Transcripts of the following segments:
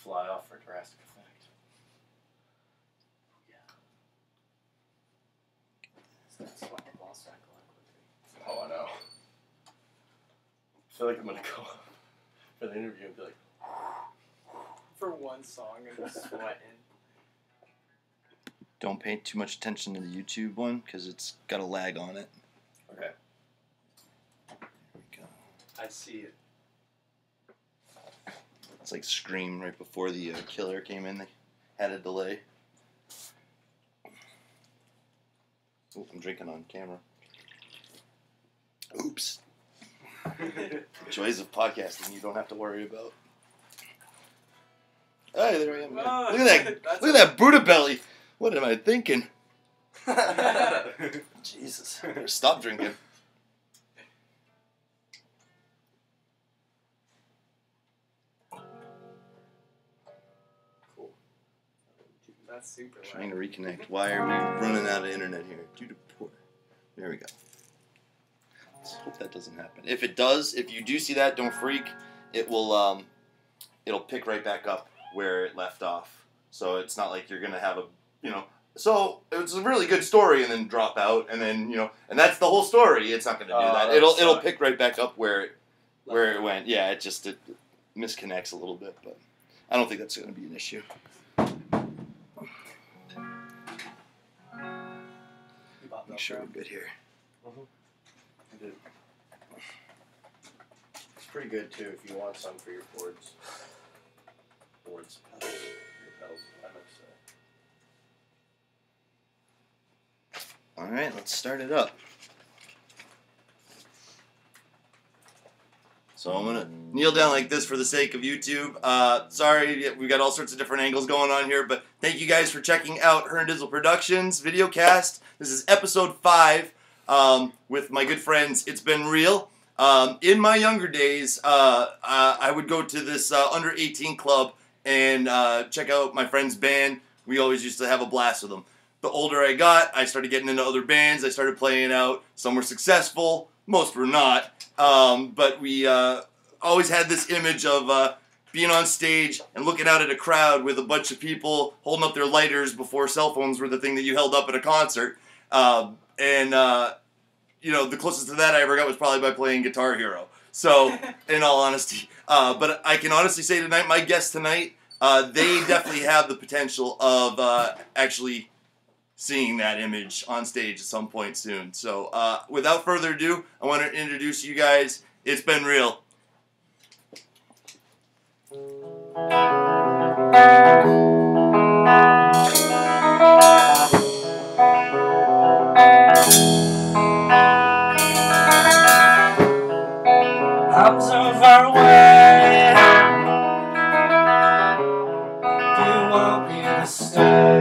fly off for drastic effect. Yeah. That's what the ball sack like. Oh, I know. I feel like I'm gonna go for the interview and be like, For one song and just sweating. Don't pay too much attention to the YouTube one because it's got a lag on it. okay. There we go. I see it. It's like Scream right before the killer came in. They had a delay. Oh, I'm drinking on camera. Oops. Joys of podcasting you don't have to worry about. Hey, there I am. Oh, Look at that! Look at that Buddha belly. What am I thinking? Jesus, I better stop drinking. Cool. That's super Trying to reconnect. Why are we running out of internet here? Due to poor. There we go. Let's hope that doesn't happen. If it does, if you do see that, don't freak. It will. It'll pick right back up where it left off. So it's not like you're gonna have a, So it's a really good story and then drop out and then and that's the whole story. It's not gonna do that. It'll pick right back up where it went. Yeah, it misconnects a little bit, but I don't think that's gonna be an issue. Make sure we're good here. Mm-hmm. I did. It's pretty good too if you want some for your boards. Boards, pedals, your pedals, I must say. All right, let's start it up. So I'm gonna kneel down like this for the sake of YouTube. Sorry, we got all sorts of different angles going on here, but thank you guys for checking out Hern Dizzle Productions Videocast. This is episode 5 with my good friends. It's been real. In my younger days, I would go to this under 18 club and check out my friend's band. We always used to have a blast with them. The older I got, I started getting into other bands. I started playing out. Some were successful, most were not. But we always had this image of being on stage and looking out at a crowd with a bunch of people holding up their lighters before cell phones were the thing that you held up at a concert. The closest to that I ever got was probably by playing Guitar Hero. So, in all honesty. But I can honestly say tonight, my guests tonight, they definitely have the potential of actually seeing that image on stage at some point soon. So, without further ado, I want to introduce you guys. It's been real. I'm so far away. Do you want me to stay?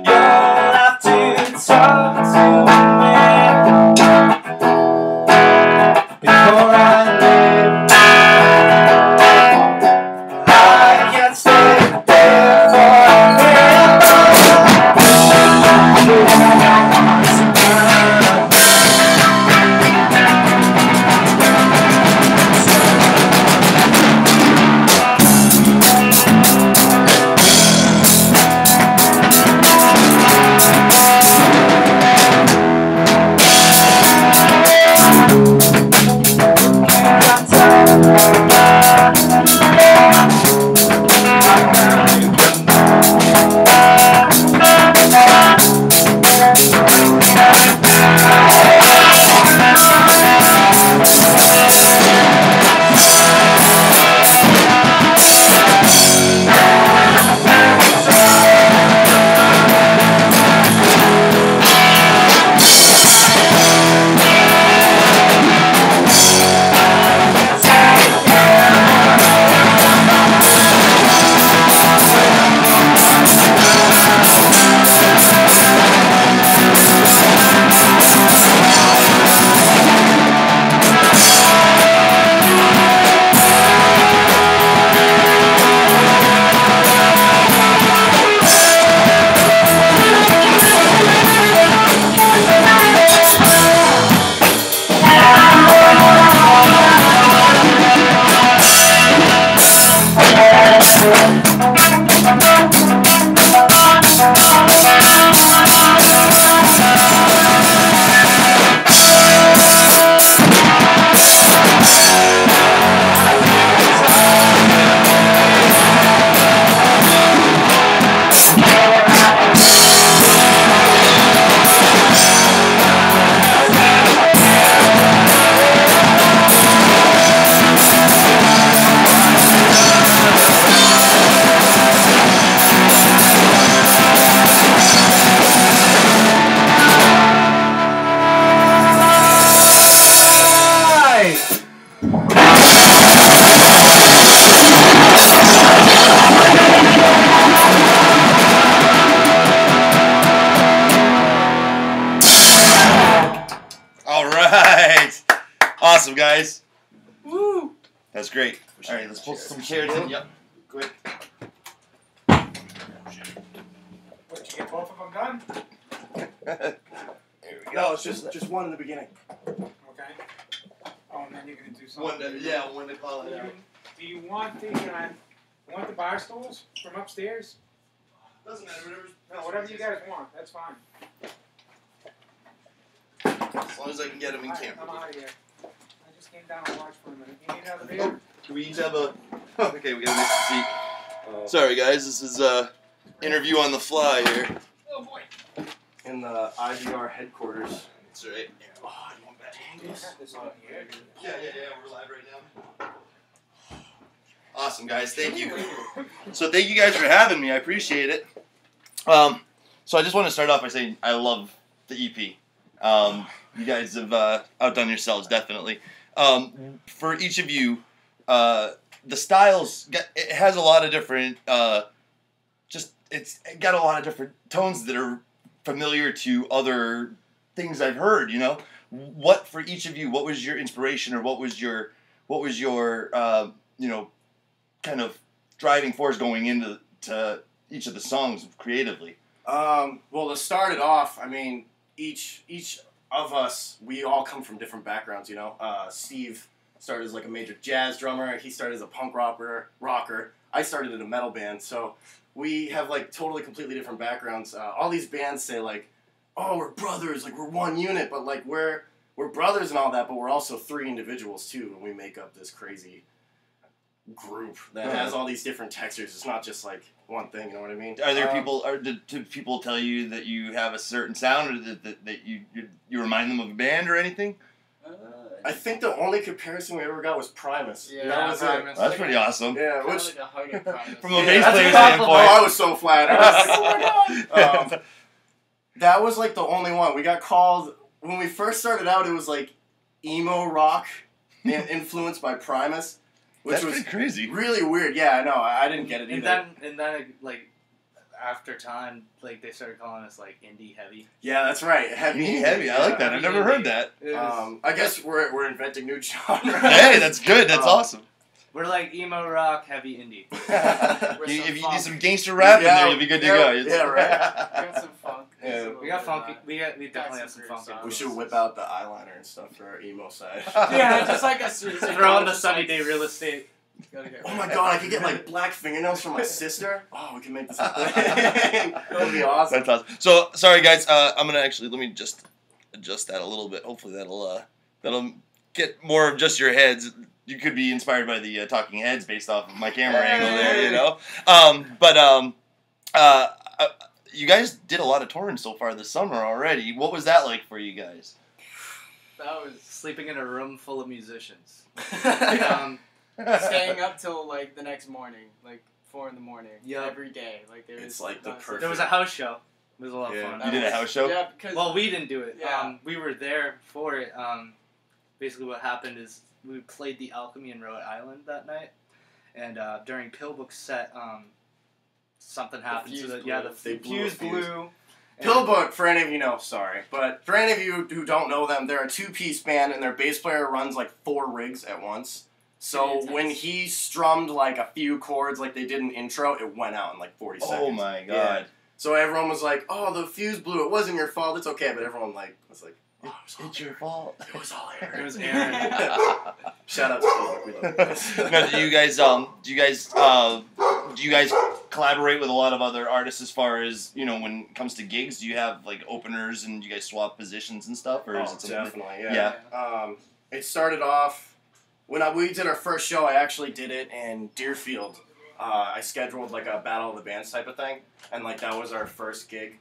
You'll have to talk to me before I leave. That's great. All right, let's pull some chairs in. Yep. Quick. What, you get both of them done? There we No, it's just one in the beginning. Okay. Oh, and then you're gonna do something. One to call it out. Do you want the bar stools from upstairs? Doesn't matter. Whatever you guys want. That's fine. As long as I can get them in Alright, camera. I'm out of here. I just came down and watched for a minute. You need another beer? Can we each have a... Okay, we got an extra seat. Sorry, guys. This is interview on the fly here. Oh boy. In the IVR headquarters. That's right. Oh, you want that Do you have this on here? Yeah. We're live right now. Awesome, guys. Thank you. So thank you guys for having me. I appreciate it. So I just want to start off by saying I love the EP. You guys have outdone yourselves, definitely. For each of you, the styles, it has a lot of different, it's got a lot of different tones that are familiar to other things I've heard, you know? What, for each of you, what was your inspiration or what was your you know, kind of driving force going into each of the songs creatively? Well, to start it off, I mean, each of us, we all come from different backgrounds, you know? Steve started as like a major jazz drummer. He started as a punk rocker. I started in a metal band, so we have like totally completely different backgrounds. All these bands say like, oh, we're brothers, like we're one unit, but like we're brothers and all that, but we're also three individuals too, and we make up this crazy group that has all these different textures. It's not just like one thing, you know what I mean? Are there people, do people tell you that you have a certain sound, or that you remind them of a band or anything? I think the only comparison we ever got was Primus. Yeah, that was Primus. That's pretty awesome. Yeah, Kinda which like a harder Primus. From a bass that's player a compliment. standpoint. Oh, I was so flattered. Oh my god. That was like the only one. We got called, when we first started out, it was like emo rock influenced by Primus, which That's was pretty crazy. really weird. Yeah, I know. I didn't get it either. And then like after time, like they started calling us like indie heavy. Yeah, that's right. Heavy. I like that. I've never heard that. I guess we're inventing new genres. Hey, that's good. That's awesome. We're like emo rock, heavy indie. If you need some gangster rap in there, you'll be good to go. Yeah, right. We got some funk. Yeah. We got funky. We definitely have some funk. We should whip out the eyeliner and stuff for our emo side. Yeah, just like a Throw on the sunny day real estate. Oh my god, I could get like black fingernails from my sister. Oh, we can make this happen. That would be awesome. That's awesome. So, sorry guys, I'm gonna let me just adjust that a little bit. Hopefully that'll get more of just your heads. You could be inspired by the Talking Heads based off of my camera angle there, you know? You guys did a lot of touring so far this summer already. What was that like for you guys? That was Sleeping in a room full of musicians. staying up till like the next morning, like 4 a.m. Yep. every day. Like It's like the perfect. There was a house show. It was a lot of Yeah. fun. You did a house show? Yeah, because Well, we didn't do it. Yeah. We were there for it. Basically, what happened is we played the Alchemy in Rhode Island that night, and during Pillbook's set, something happened to fuse the blew. They blew fuse a fuse. blew. and- Pillbook, for any of you know, sorry, but for any of you who don't know them, they're a two-piece band, and their bass player runs like 4 rigs at once. So Intense. when he strummed like a few chords like they did in intro, it went out in like 40 seconds. Oh my god. Yeah. So everyone was like, "Oh, the fuse blew. It wasn't your fault. It's okay." But everyone like was like, "Oh, It's your fault. it was all Aaron." It was Aaron. Shout out to Pillbook. We love you guys. Now, do you guys collaborate with a lot of other artists as far as, you know, when it comes to gigs? Do you have like openers and you guys swap positions and stuff, or is Oh, it something? definitely, yeah. It started off when we did our first show. I actually did it in Deerfield. I scheduled like a battle of the bands type of thing, and like that was our first gig.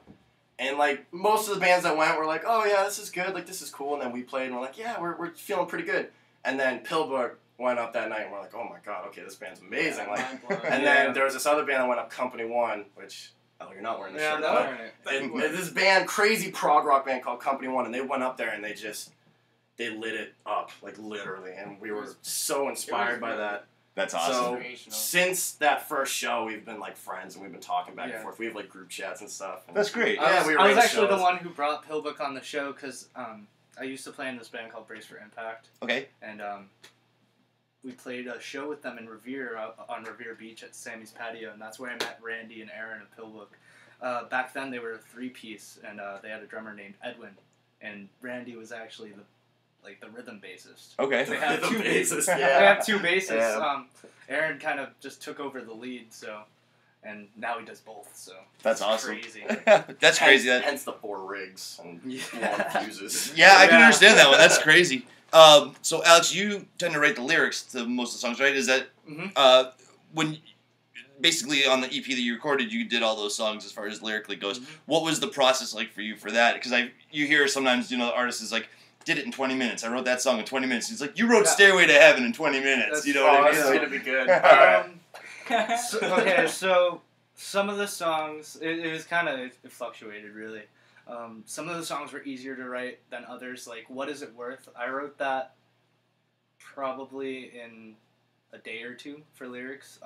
And like most of the bands that went were like, "Oh yeah, this is good. Like this is cool." And then we played, and we're like, "Yeah, we're feeling pretty good." And then Pillbook went up that night, and we're like, "Oh my god, okay, this band's amazing!" Yeah, Like, mind-blowing. and then there was this other band that went up, Company One, which you're not wearing the Yeah, shirt. no. but- and this band, crazy prog rock band called Company One, and they went up there and they lit it up, like literally, and we were so inspired by that. That's awesome. So Inspirational. since that first show, we've been like friends and we've been talking back Yeah. and forth. We have like group chats and stuff. And That's great. Yeah, we I was arranged actually the shows. one who brought Pillbook on the show because I used to play in this band called Brace for Impact, Okay. and we played a show with them in Revere on Revere Beach at Sammy's Patio, and that's where I met Randy and Aaron of Pillbook. Back then they were a 3-piece, and they had a drummer named Edwin, and Randy was actually the rhythm bassist. Okay. They have Rhythm two bassist, They yeah. have 2 bassists. Yeah. Aaron kind of just took over the lead, so, and now he does both. So That's it's awesome. Crazy. That's crazy. Hence the 4 rigs and Yeah. 1 fuses. Yeah, I can Yeah. understand that one. That's crazy. So Alex, you tend to write the lyrics to most of the songs, right? Is that Mhm. when basically on the EP that you recorded, you did all those songs as far as lyrically goes? What was the process like for you for that? Because you hear sometimes the artist is like, did it in 20 minutes. I wrote that song in 20 minutes. He's like, you wrote Yeah. Stairway to Heaven in 20 minutes. That's- You know what I mean? This is So- gonna be good. Okay, so some of the songs, it was kind of, it fluctuated really. Some of the songs were easier to write than others. Like, What Is It Worth? I wrote that probably in a day or 2 for lyrics.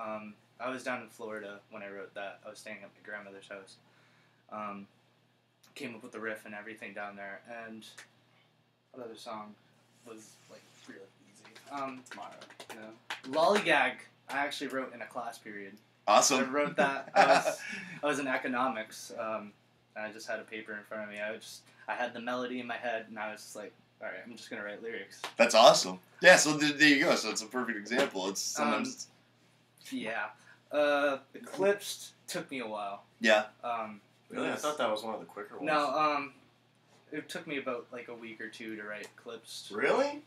I was down in Florida when I wrote that. I was staying at my grandmother's house. Came up with the riff and everything down there. And what other song was like really easy? Tomorrow. Lollygag, I actually wrote in a class period. I Awesome. wrote that. I was in economics. I just had a paper in front of me. I had the melody in my head, and I was just like, all right, I'm just gonna write lyrics. That's awesome. Yeah, so there you go. So it's a perfect example. It's sometimes... Yeah. Eclipsed took me a while. Yeah. Really? I thought that was one of the quicker ones. No. It took me about like a week or 2 to write Eclipsed Really?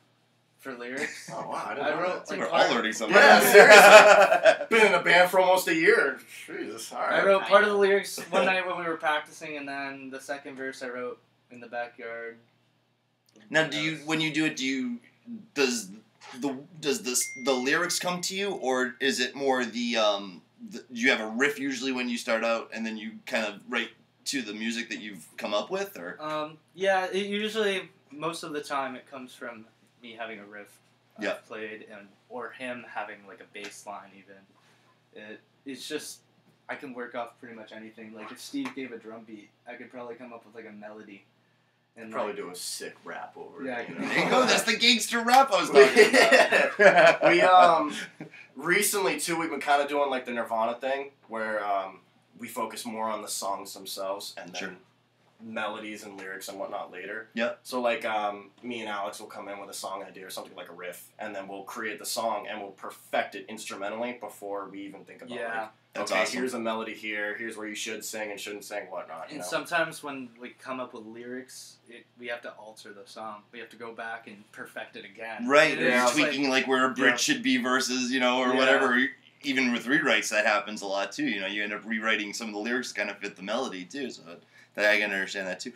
for lyrics. Oh wow, I didn't I know wrote, that. like, We're all learning something. Yeah, seriously. Been in a band for almost a year. Jesus, all right. I wrote part of the lyrics one night when we were practicing, and then the second verse I wrote in the backyard. Now, when you do it, does the lyrics come to you, or is it more do you have a riff usually when you start out, and then you kind of write to the music that you've come up with, or? Yeah, it usually, most of the time, it comes from me having a riff I've played, or him having like a bass line even. It's just, I can work off pretty much anything. Like if Steve gave a drum beat, I could probably come up with like a melody. And Probably do a sick rap over Yeah, it. There you go. That's the gangster rap I was talking about. We recently too, we've been kind of doing like the Nirvana thing where we focus more on the songs themselves and then Sure. melodies and lyrics and whatnot later. Yep. So like me and Alex will come in with a song idea or something like a riff, and then we'll create the song and we'll perfect it instrumentally before we even think about like, That's okay, awesome. here's a melody here, here's where you should sing and shouldn't sing, whatnot. You And know? sometimes when we come up with lyrics, we have to alter the song. We have to go back and perfect it again. Right, And you're it's tweaking like where a bridge should be versus, or Yeah. whatever. Even with rewrites, that happens a lot too. You end up rewriting some of the lyrics to kind of fit the melody too. So that I can understand that too.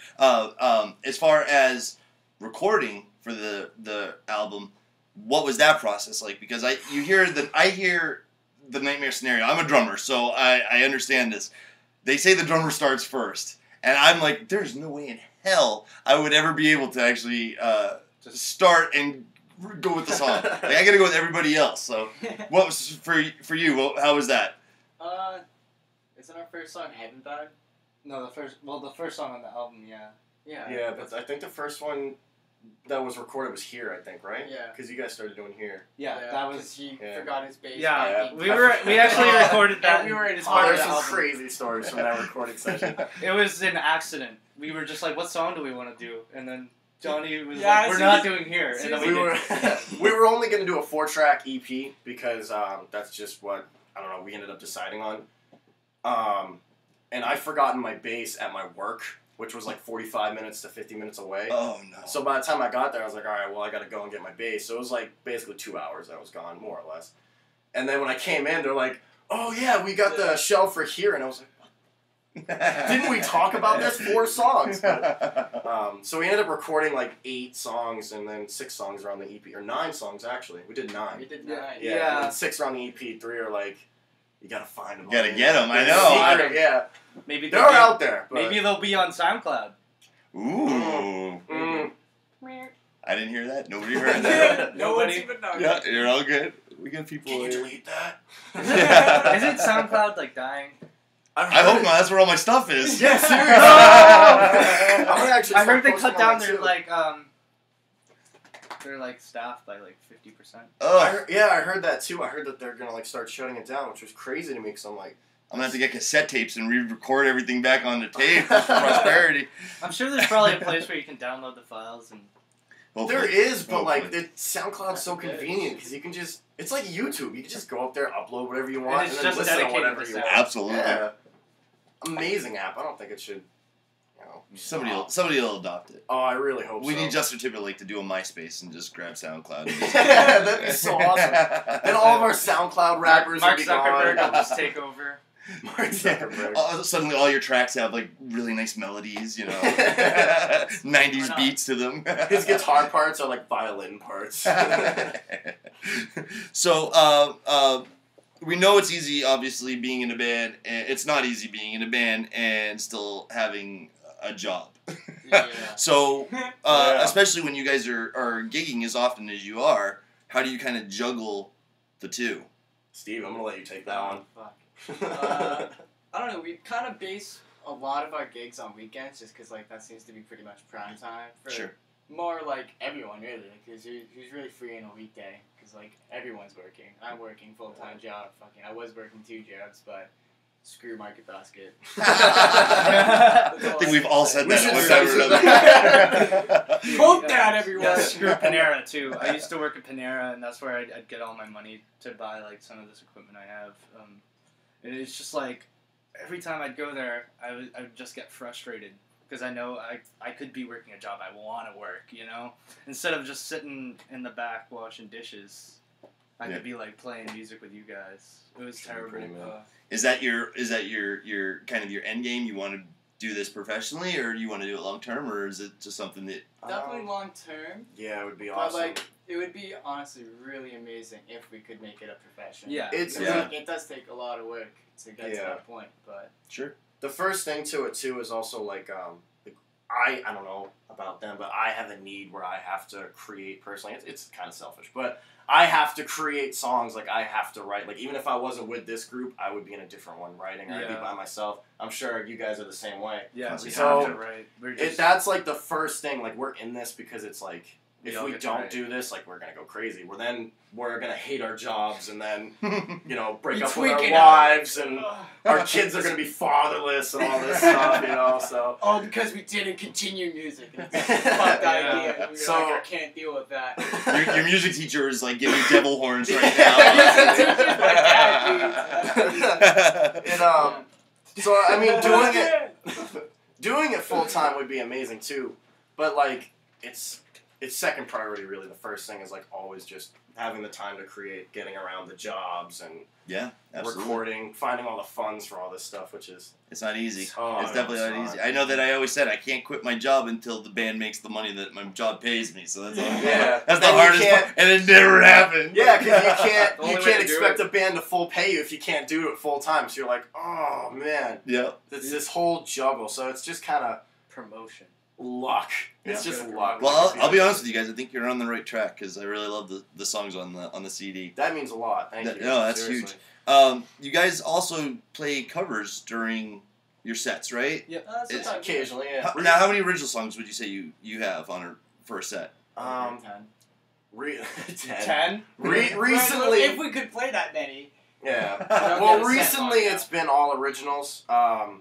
As far as recording for the album, what was that process like? Because I hear the Nightmare Scenario. I'm a drummer, so I understand this. They say the drummer starts first, and I'm like, there's no way in hell I would ever be able to actually just start and go with the song. Like, I gotta go with everybody else. So, what was for you? How was that? Isn't our first song Heaven Died? No, the first song on the album, yeah. Yeah. Yeah, but I think the first one that was recorded was here, I think, right? Yeah. Because you guys started doing here. Yeah, that was... He Yeah. forgot his bass. Yeah, back. we actually recorded that. And we were in his Oh, part of there's the some album. crazy stories from that recording session. It was an accident. We were just like, what song do we want to do? And then Johnny was Yeah, like, as we're soon not as- doing here. And then we we were did. we were only going to do a 4-track EP because that's just what we ended up deciding on. And I'd forgotten my bass at my work, which was like 45 minutes to 50 minutes away. Oh no! So by the time I got there, I was like, all right, well, I got to go and get my bass. So it was like basically 2 hours that I was gone, more or less. And then when I came in, they're like, oh yeah, we got the shelf for here, and I was like, didn't we talk about this? 4 songs. But, so we ended up recording like 8 songs and then 6 songs are on the EP, or 9 songs actually. We did 9. We did Yeah. 9. Yeah, Yeah. and then 6 are on the EP. 3 are like, you gotta find them. Gotta get 'em, I know. Secret, yeah, Maybe they're out there. But, Maybe they'll be on SoundCloud. Ooh! Mm. I didn't hear that. Nobody heard that. No one's Nobody- even known. Yeah, you're all good. We got people. Can you here. delete that? Isn't SoundCloud like dying? I hope not. That's where all my stuff is. Yeah, seriously. No! I'm gonna actually I start heard they posting cut on down that their too. like They're like staffed by like 50%. Oh, I heard that too. I heard that they're gonna like start shutting it down, which was crazy to me because I'm like, I'm gonna have to get cassette tapes and re-record everything back onto tape just for prosperity. I'm sure there's probably a place where you can download the files and. Hopefully. there is, but like Hopefully. SoundCloud's so convenient because you can just, it's like YouTube. You can just go up there, upload whatever you want, it's and then just listen to dedicated whatever to you sound. want. Absolutely. Yeah. Amazing app. I don't think it should, Somebody will adopt it. Oh, I really hope We so. need Justin Timberlake to do a MySpace and just grab SoundCloud. And just That'd be so awesome. Then all of our SoundCloud rappers Mark would be Zuckerberg gone. will just take over. Mark Zuckerberg. Suddenly all your tracks have like really nice melodies, 90s not? beats to them. His guitar parts are like violin parts. So, we know it's easy, obviously, being in a band. And it's not easy being in a band and still having a job. Yeah. So, Yeah. especially when you guys are gigging as often as you are, how do you kind of juggle the two? Steve, I'm gonna let you take that one. Fuck. I don't know. We kind of base a lot of our gigs on weekends, just because like that seems to be pretty much prime time for Sure. more like everyone really. Because who's really free on a weekday? Because like everyone's working. I'm working full time job. Fucking, I was working 2 jobs, but screw Market Basket. I think we've all said We that should one say time or that. another. Quote that, everyone. Yeah, screw Panera too. I used to work at Panera, and that's where I'd get all my money to buy like some of this equipment I have. And it's just like every time I'd go there, I would just get frustrated because I know I could be working a job I want to work, instead of just sitting in the back washing dishes. I Yeah. could be like playing music with you guys. It was terrible. Pretty man. Is that your kind of your end game? You want to do this professionally, or do you want to do it long term, or is it just something that? Definitely long term. Yeah, it would be But awesome. like, it would be honestly really amazing if we could make it a profession. Yeah. It's- Because, yeah. like, it does take a lot of work to get to Yeah. that point, but Sure. The first thing to it too is also like I don't know about them, but I have a need where I have to create personally. It's kind of selfish, but I have to create songs. Like I have to write. Like even if I wasn't with this group, I would be in a different one writing. Or I'd be Yeah. by myself. I'm sure you guys are the same way. Yeah, we So, have to write. We're just, That's like the first thing. Like we're in this because it's like if We all we get to don't write. do this, like we're gonna go crazy. We're gonna hate our jobs and then break We up with our tweaking out. wives and our kids are gonna be fatherless and all this stuff. So. oh, because we didn't continue music. It's a fucked Yeah. idea. We were So- like, I can't deal with that. your music teacher is like giving devil horns right now. And so I mean, doing it full time would be amazing too, but like it's second priority really. The first thing is like always just having the time to create, getting around the jobs and Yeah, absolutely. recording, finding all the funds for all this stuff, which is It's not easy. Oh, It's definitely no, not it's easy. not. I know that I always said I can't quit my job until the band makes the money that my job pays me. So that's all. Yeah. That's the Then you hardest can't- part, and it never happened. yeah, because The only you way can't to do expect a band to full pay you if you can't do it full time. So you're like, oh man, Yeah. it's this whole juggle. So it's just kind of promotion. luck. It's Yeah. just luck. Well, I'll be honest with you guys. I think you're on the right track because I really love the songs on the CD. That means a lot. Thank you. No, that's Seriously. huge. You guys also play covers during your sets, right? Yep. It's Occasionally, yeah. Now, how many original songs would you say you have for a set? 10. 10? Recently, if we could play that many. yeah. Don't Well, get a set recently on it's been all originals.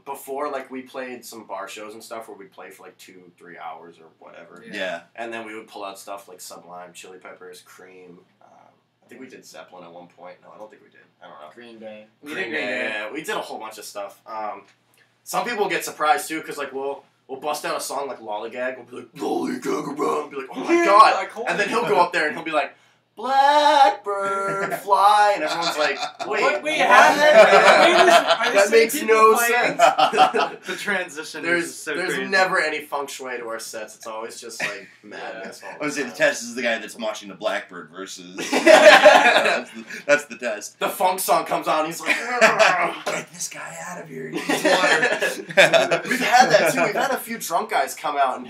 Before, like, we played some bar shows and stuff where we'd play for like 2-3 hours or whatever. Yeah. And then we would pull out stuff like Sublime, Chili Peppers, Cream. I think we did Zeppelin at one point. No, I don't think we did. I don't know. Green Day. We did Green Day. Yeah, we did a whole bunch of stuff. Some people get surprised too, because like we'll bust out a song like Lollygag. We'll be like Lollygag around, and be like, oh my god, Like, holy and then he'll go up there and he'll be like, Blackbird fly, and everyone's like, wait, What? We what? have that? Are the That same makes people no playing? sense. The transition is There's so crazy. never any feng shui to our sets. It's always just like madness. all I would say the time. test is the guy that's moshing the Blackbird versus. Yeah. that's the test. The funk song comes on. He's like, Get this guy out of here. He needs water. We've had that too. We've had a few drunk guys come out and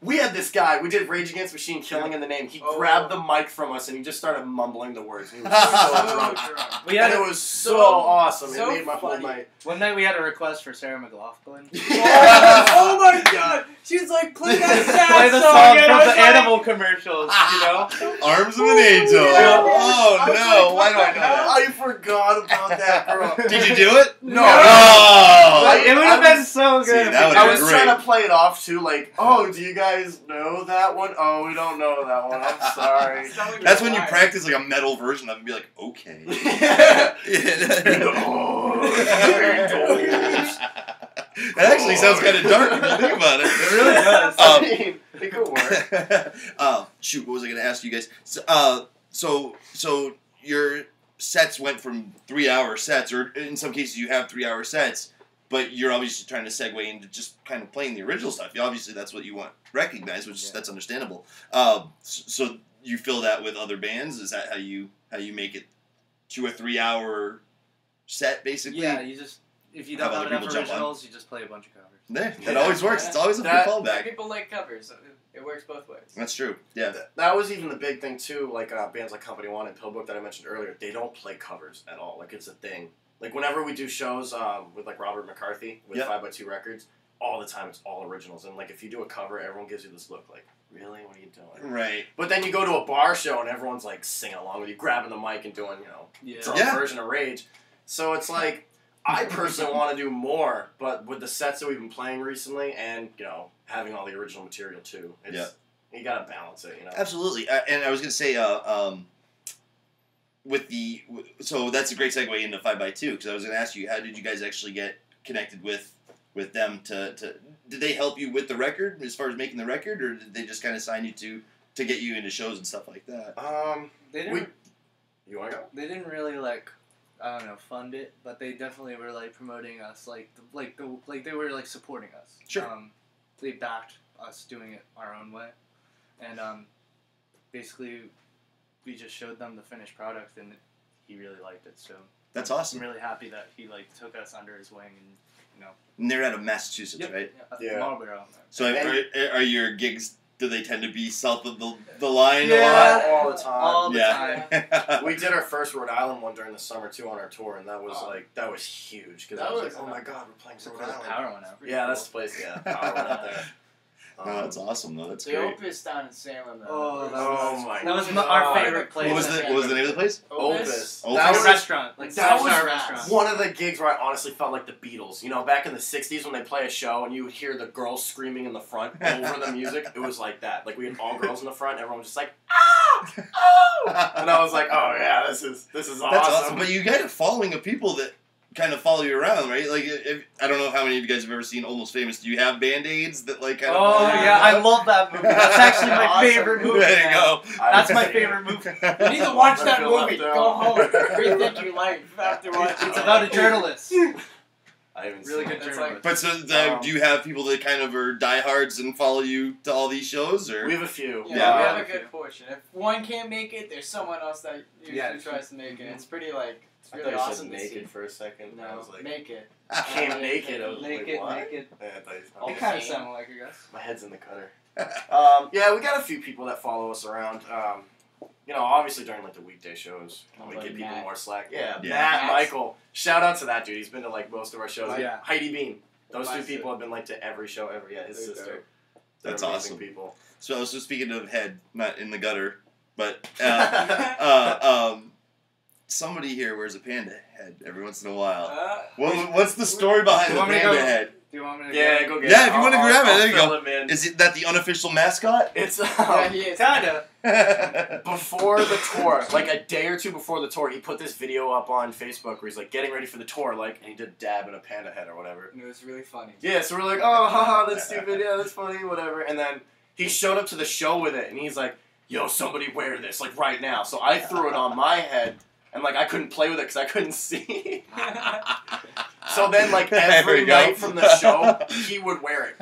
We had this guy, we did Rage Against Machine Killing in the Name. He grabbed the mic from us and he just started mumbling the words. He was so drunk. We had And it was so awesome. so it made my whole funny. night. one night we had a request for Sarah McLachlan. Oh my god! She was like, play that sad Play the song, song and I from was the like, animal commercials, you know? Arms of an Angel. Yeah. Oh I was no! like, Why do I know that? I forgot about that, bro. Did you do it? No. Oh! It would have I been so See, good. that if we would've I been was great. trying to play it off too, like, oh, do you guys know that one? Oh, we don't know that one. I'm sorry. That's when you practice like a metal version of it and be like, okay. That actually sounds kind of dark if you think about it. It really does. I mean, it could work. Shoot, what was I going to ask you guys? So your sets went from 3-hour sets, or in some cases you have 3-hour sets, but you're obviously trying to segue into just kind of playing the original stuff. Obviously, that's what you want recognized, which that's understandable. So you fill that with other bands. Is that how you make it to a 3-hour set, basically? Yeah, you just, if you Have don't other have enough people jump on. originals, you just play a bunch of covers. Yeah, that always works. It's always a good That- fallback. People like covers. It works both ways. That's true. Yeah. That was even the big thing too. Like bands like Company One and Pillbook that I mentioned earlier, they don't play covers at all. Like it's a thing. Like whenever we do shows with like Robert McCarthy with Yep. 5x2 Records, all the time it's all originals. And like if you do a cover, everyone gives you this look like, really? What are you doing? Right. But then you go to a bar show and everyone's like singing along with you, grabbing the mic and doing drunk Yeah. version of Rage. So it's like I personally want to do more, but with the sets that we've been playing recently and having all the original material too, it's, you gotta balance it. Absolutely. And I was going to say, so that's a great segue into 5x2, because I was going to ask you, how did you guys actually get connected with them did they help you with the record as far as making the record, or did they just kind of sign you to get you into shows and stuff like that? They didn't. You wanna go? They didn't really I don't know, fund it, but they definitely were promoting us, they were supporting us. Sure. They backed us doing it our own way, and basically we just showed them the finished product, and he really liked it. So That's I'm awesome. really happy that he took us under his wing, and And they're out of Massachusetts, Yep. right? Yeah. Marlboro. So are your gigs, do they tend to be south of the line a Yeah. lot? All the time. All the time. Yeah. We did our first Rhode Island one during the summer too on our tour, and that was that was huge because I was like, oh my god, we're playing So Rhode the Island. power went out. Yeah, that's the place. Yeah, power went out there. No, that's awesome though. That's The great. Opus down in Salem, though. Oh, Oh my That was god. our favorite place. What was the name of the place? Opus. Opus. That Like a was restaurant, that five-star was restaurant. one of the gigs where I honestly felt like the Beatles. Back in the 60s when they play a show and you would hear the girls screaming in the front over the music. It was like that. Like we had all girls in the front, everyone was just like, ah! Oh! And I was like, oh yeah, this is awesome. That's awesome. But you got a following of people that kind of follow you around, right? Like, I don't know how many of you guys have ever seen Almost Famous. Do you have Band-Aids that kind of Oh follow you yeah, I around? love that movie. That's actually my Awesome favorite movie. There you go. That's my favorite movie. You need to watch I that feel movie. left out. Go home. Rethink your life after watching It's it. about a journalist. I haven't Really seen good it. It's journalist. But so, do you have people that kind of are diehards and follow you to all these shows, or? We have a few. Yeah, Yeah. we have a good fortune. If one can't make it, there's someone else that usually Yeah. tries to make it. It's pretty it's I really thought you awesome said to naked see. for a second. I No, was like, make it. came naked. I was Naked, like, what? naked. Yeah, I thought you All said kind of sound like I guess. My head's in the cutter. Yeah, we got a few people that follow us around. Obviously during the weekday shows, we Like give people Matt. more slack. Yeah, Yeah. Matt, Matt. Michael. Shout out to that dude. He's been to most of our shows. Oh, yeah. Heidi Bean. Those My two people have been to every show ever. Yeah, his They're sister. dope. They're That's amazing awesome. people. So speaking of head, not in the gutter, but somebody here wears a panda head every once in a while. What's the story behind You the want me to panda go? head? Do you want me to Yeah, go? go get Yeah, it. if you wanna I'll- grab it, I'll there you fill go. him in. Is it that the unofficial mascot? It's Yeah, he is. Kinda. before the tour, a day or two before the tour, he put this video up on Facebook where he's getting ready for the tour, and he did a dab in a panda head or whatever. And it was really funny. Yeah, so we're like, oh, haha, that's stupid, yeah, that's funny, whatever. And then he showed up to the show with it, and he's like, yo, somebody wear this, right now. So I threw it on my head, and I couldn't play with it because I couldn't see. So then, There every we go. night from the show, he would wear it.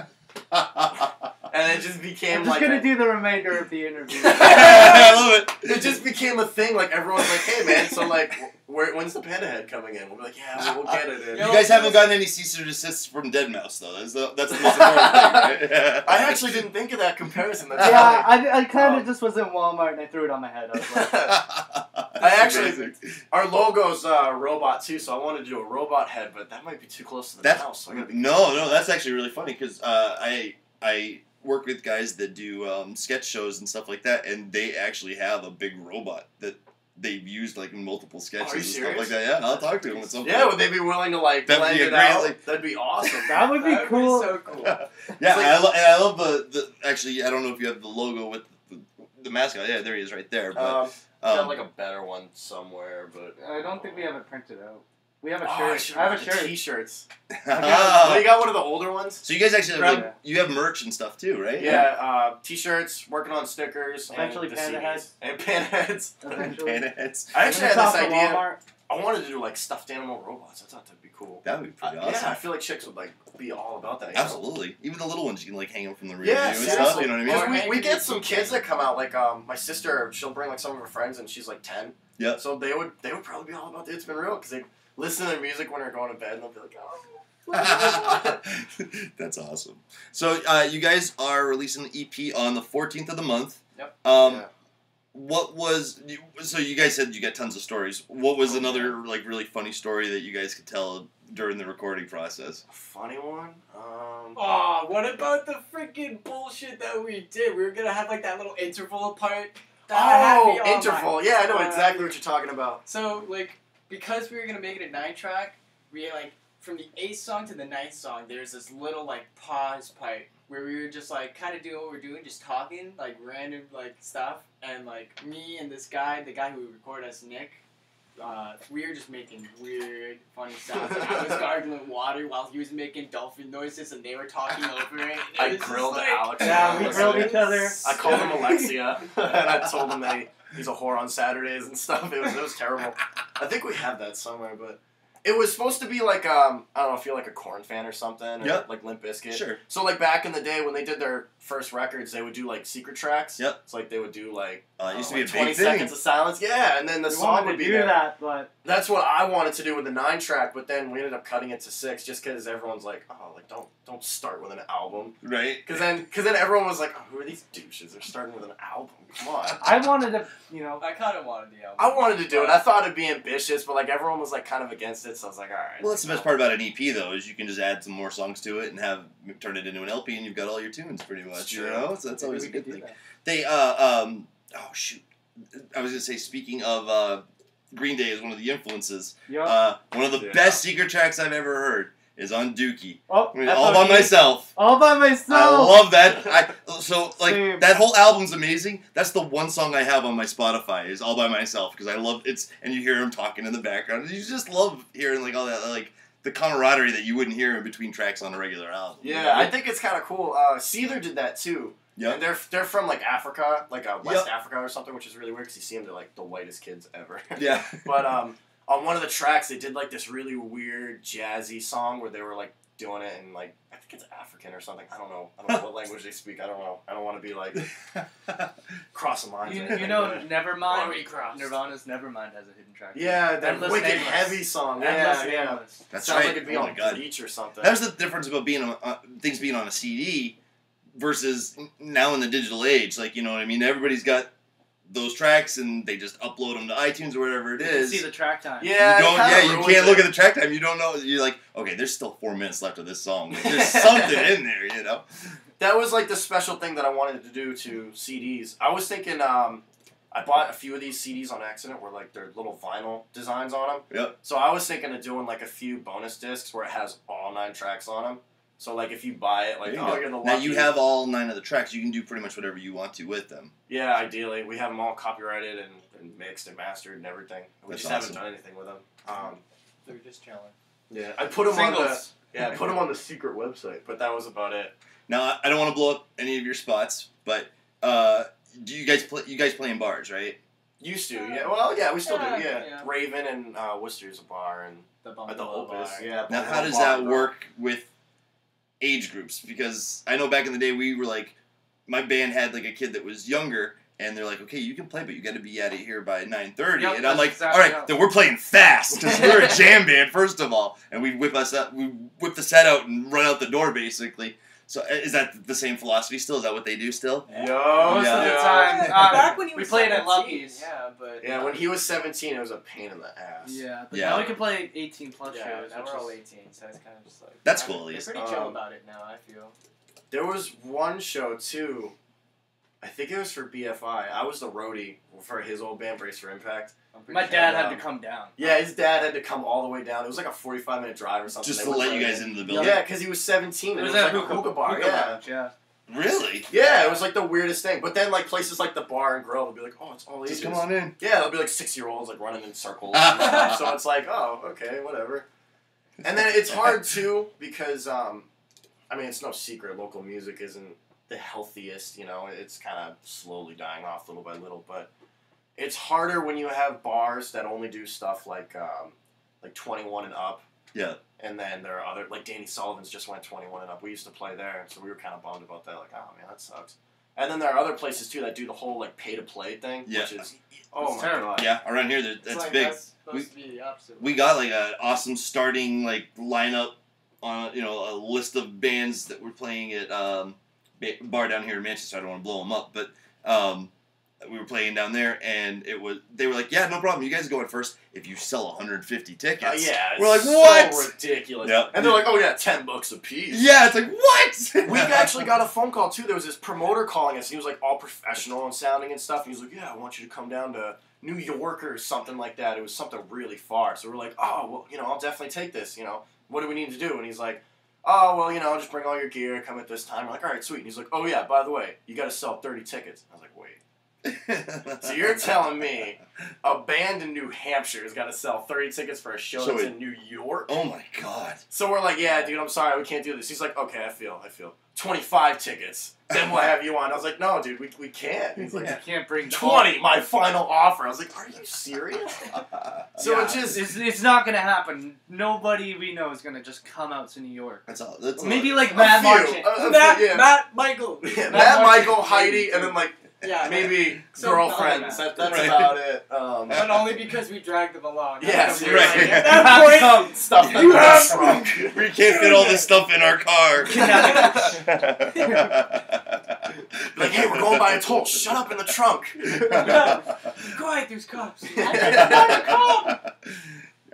and it just became I'm just like gonna do the remainder of the interview. I love it. it just became a thing. Like everyone's like, "Hey man, so like, when's the Panda Head coming in?" We'll be like, "Yeah, we'll get it in." You guys haven't gotten any cease or desists from Deadmau5 though. That's the most important thing, right? I actually didn't think of that comparison. That's Yeah, funny. I kind of just was in Walmart and I threw it on my head. I was like, I actually, our logo's robot too, so I wanted to do a robot head, but that might be too close to the mouse. So I gotta be no, that's actually really funny because I work with guys that do sketch shows and stuff like that, and they actually have a big robot that they've used like in multiple sketches and stuff like that. Yeah, I'll talk to them at some point. Yeah, would they be willing to like That'd blend be a it great, out? like- That'd be awesome. that would be cool. so cool. Yeah, It's like- I love the actually. I don't know if you have the logo with the mascot. Yeah, there he is, right there. But got like a better one somewhere, but I don't think we have it printed out. We have a I shirt. should I have a the shirt. T-shirts. Well, you got one of the older ones? So you guys actually Grab like, you have merch and stuff too, right? Yeah, T-shirts, working on stickers, Eventually and the Panda CDs. heads. And Panda heads. Eventually. And it's I actually When had it's this off the idea. Walmart. I wanted to do like stuffed animal robots. I thought that'd be cool. that would be pretty awesome. Yeah, I feel like chicks would like be all about that. You know? Absolutely. Even the little ones, you can like hang them from the rear Yeah, view and stuff. You know what I mean? Because Or we hang get it some with kids the that come out. Like my sister, she'll bring like some of her friends, and she's like 10. Yeah. So they would probably be all about It's Been Real because they listen to their music when they're going to bed, and they'll be like, oh. That's awesome. So you guys are releasing the EP on the 14th of the month. Yep. Yeah. What was so you guys said you got tons of stories. What was Oh, another like really funny story that you guys could tell during the recording process? A funny one. Oh, what about the freaking bullshit that we did? We were gonna have like that little interval part. That had me on my- interval. Yeah, I know exactly what you're talking about. So like, because we were gonna make it a 9-track, we like from the 8th song to the 9th song, there's this little like pause part where we were just like kind of doing what we're doing, just talking like random like stuff, and like me and this guy, the guy who recorded us, Nick. We were just making weird, funny sounds. Like, I was gargling water while he was making dolphin noises, and they were talking over it. I was just grilled like- Alex. Yeah, we grilled each other. I called him Alexia, and I told him that he's a whore on Saturdays and stuff. It was terrible. I think we have that somewhere, but it was supposed to be like I don't know if you're like a Korn fan or something, or Yep. like Limp Bizkit. Sure. So like back in the day when they did their first records, they would do like secret tracks. Yep. It's like they would do like It used to be a like big 20 thing. seconds of silence. Yeah, and then the We song wanted would to be do there. that, but That's what I wanted to do with the 9-track, but then we ended up cutting it to 6 just because everyone's like, oh, like don't start with an album. Right. Because then everyone was like, oh, who are these douches? They're starting with an album. Come on. I wanted to, you know. I kind of wanted the album. I wanted to do it. I thought it'd be ambitious, but like everyone was like kind of against it, so I was like, all right. Well, that's the best part about an EP, though, is you can just add some more songs to it and turn it into an LP, and you've got all your tunes pretty much. true. You know, so that's maybe always we a could good do thing. that. They oh shoot, I was gonna say speaking of Green Day is one of the influences. Yeah. One of the Yeah. best secret tracks I've ever heard is on Dookie. Oh, I mean, all by FOD. myself. All by myself. I love that. So Same. that whole album's amazing. That's the one song I have on my Spotify is All by Myself because I love it's and you hear him talking in the background. You just love hearing like all that like the camaraderie that you wouldn't hear in between tracks on a regular album. Yeah, I think it's kind of cool. Seether did that too. Yeah. And they're from like Africa, like West Africa or something, which is really weird because you see them, they're like the whitest kids ever. Yeah. But on one of the tracks, they did like this really weird jazzy song where they were like doing it in like I think it's African or something. I don't know what language they speak. I don't know. I don't want to be like crossing lines. or You anything, know, but- Nevermind. Already crossed. Nirvana's Nevermind has a hidden track. Yeah, that Endless wicked Nameless. heavy song. Endless Yeah. Nameless. That's Sounds right. like it'd be Oh my on God. Bleach or something. That was the difference about being things being on a CD versus now in the digital age. Like, you know what I mean? Everybody's got those tracks and they just upload them to iTunes or whatever it You can is. see the track time. Yeah, You don't. it kinda Yeah, you ruins can't it. look at the track time. You don't know. You're like, okay, there's still 4 minutes left of this song. Like, there's something in there, you know. That was like the special thing that I wanted to do to CDs. I was thinking, I bought a few of these CDs on accident where like they're little vinyl designs on them. Yep. So I was thinking of doing like a few bonus discs where it has all 9 tracks on them. So like if you buy it, like There you oh go. you're the lucky. Now you have all 9 of the tracks. You can do pretty much whatever you want to with them. Yeah, ideally we have them all copyrighted and mixed and mastered and everything. We That's just awesome. haven't done anything with them. They're just chilling. Yeah, I put them on the Singles. I put them on the secret website, but that was about it. Now I don't want to blow up any of your spots, but do you guys play? You guys play in bars, right? Used to, yeah. Well, yeah, we still do. Yeah, Yeah, yeah. Raven and Worcester's a bar and The at the Bungalow Opus. Bar. Yeah. Now, how Bungalow does Bar, that bro. work with age groups? Because I know back in the day we were like, my band had like a kid that was younger. And they're like, okay, you can play, but you got to be out of here by 9:30. Yep, and I'm like, exactly all right, then we're playing fast because we're a jam band, first of all, and we whip the set out and run out the door, basically. So is that the same philosophy still? Is that what they do still? Yo, Most of the time. Back when he we was played at 17, Lucky's. Yeah, but Yeah, when he was 17, it was a pain in the ass. Yeah, but Yeah. now we can play 18 plus yeah, shows. now which we're all is- 18, so it's kind of just like That's cool, at They're least. pretty chill about it now. I feel. There was one show too. I think it was for BFI. I was the roadie for his old band, Brace for Impact. I'm pretty My sure. dad had to come down. Yeah, his dad had to come all the way down. It was like a 45-minute drive or something. Just They to went let you right guys in. into the building. Yeah, because he was 17. It was like at a hookah bar. Hookah Yeah. Lounge, yeah. Really? Yeah, it was like the weirdest thing. But then like places like the bar and grill would be like, oh, it's all ages. Just come on in. Yeah, there'll be like 6-year-olds like running in circles. And stuff. So it's like, oh, okay, whatever. And then it's hard too because, I mean, it's no secret. Local music isn't the healthiest. You know, it's kind of slowly dying off little by little. But it's harder when you have bars that only do stuff like 21 and up. Yeah. And then there are other, like Danny Sullivan's just went 21 and up. We used to play there, so we were kind of bummed about that. Like, oh man, that sucks. And then there are other places too that do the whole like pay to play thing, Yeah. which is oh It's my terrible. god. Yeah, around here, that's It's like, big. That's supposed to be the opposite. We got like an awesome starting like lineup on a list of bands that were playing at bar down here in Manchester. I don't want to blow them up, but we were playing down there, and they were like, yeah, no problem. You guys go in first if you sell 150 tickets. Yeah, we're like, it's what? So ridiculous. Yep. And they're like, oh yeah, $10 a piece. Yeah, it's like what? We actually got a phone call too. There was this promoter calling us. He was like all professional and sounding and stuff. And he was like, yeah, I want you to come down to New York or something like that. It was something really far. So we're like, oh, well, I'll definitely take this. What do we need to do? And he's like, oh, well, just bring all your gear, come at this time. We're like, all right, sweet. And he's like, oh yeah, by the way, you got to sell 30 tickets. I was like, wait. So you're telling me a band in New Hampshire has got to sell 30 tickets for a show So that's it- in New York? Oh my god. So we're like, yeah, dude, I'm sorry, we can't do this. He's like, okay, I feel. 25 tickets, then we'll have you on. I was like, no, dude, we can't. He's like, You can't bring 20, my final offer. I was like, are you serious? So Yeah, it just... it's not gonna happen. Nobody we know is gonna just come out to New York. That's all. That's Maybe all. like A Matt few. Marchand. Yeah. Matt Michael. Yeah, Matt Matt, Martin. Michael, Heidi, and then like Yeah, maybe So girlfriends. Matt. That's Right. about it. but only because we dragged them along. Yeah, That's seriously. right. At that point, Come, stuff You in have- the trunk. We can't fit all this stuff in our car. Like, hey, we're going by a toll. Shut up in the trunk. quiet, there's cops. I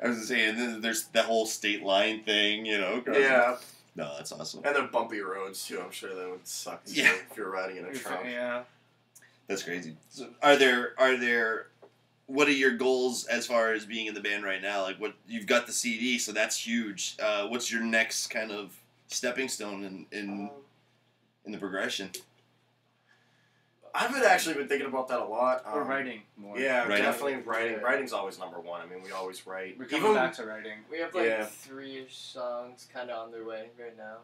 was just saying, there's the whole state line thing, Yeah, No, that's awesome. and they're bumpy roads too. I'm sure that would suck too, Yeah. if you're riding in a trunk. Yeah. That's crazy. So are there? What are your goals as far as being in the band right now? Like, what you've got the CD, so that's huge. What's your next kind of stepping stone in the progression? I've actually been thinking about that a lot. We're writing more. Yeah, Writing. definitely writing. Yeah. Writing's always number one. I mean, we always write. We're coming Even back to writing. We have like Yeah. 3-ish songs kind of on their way right now.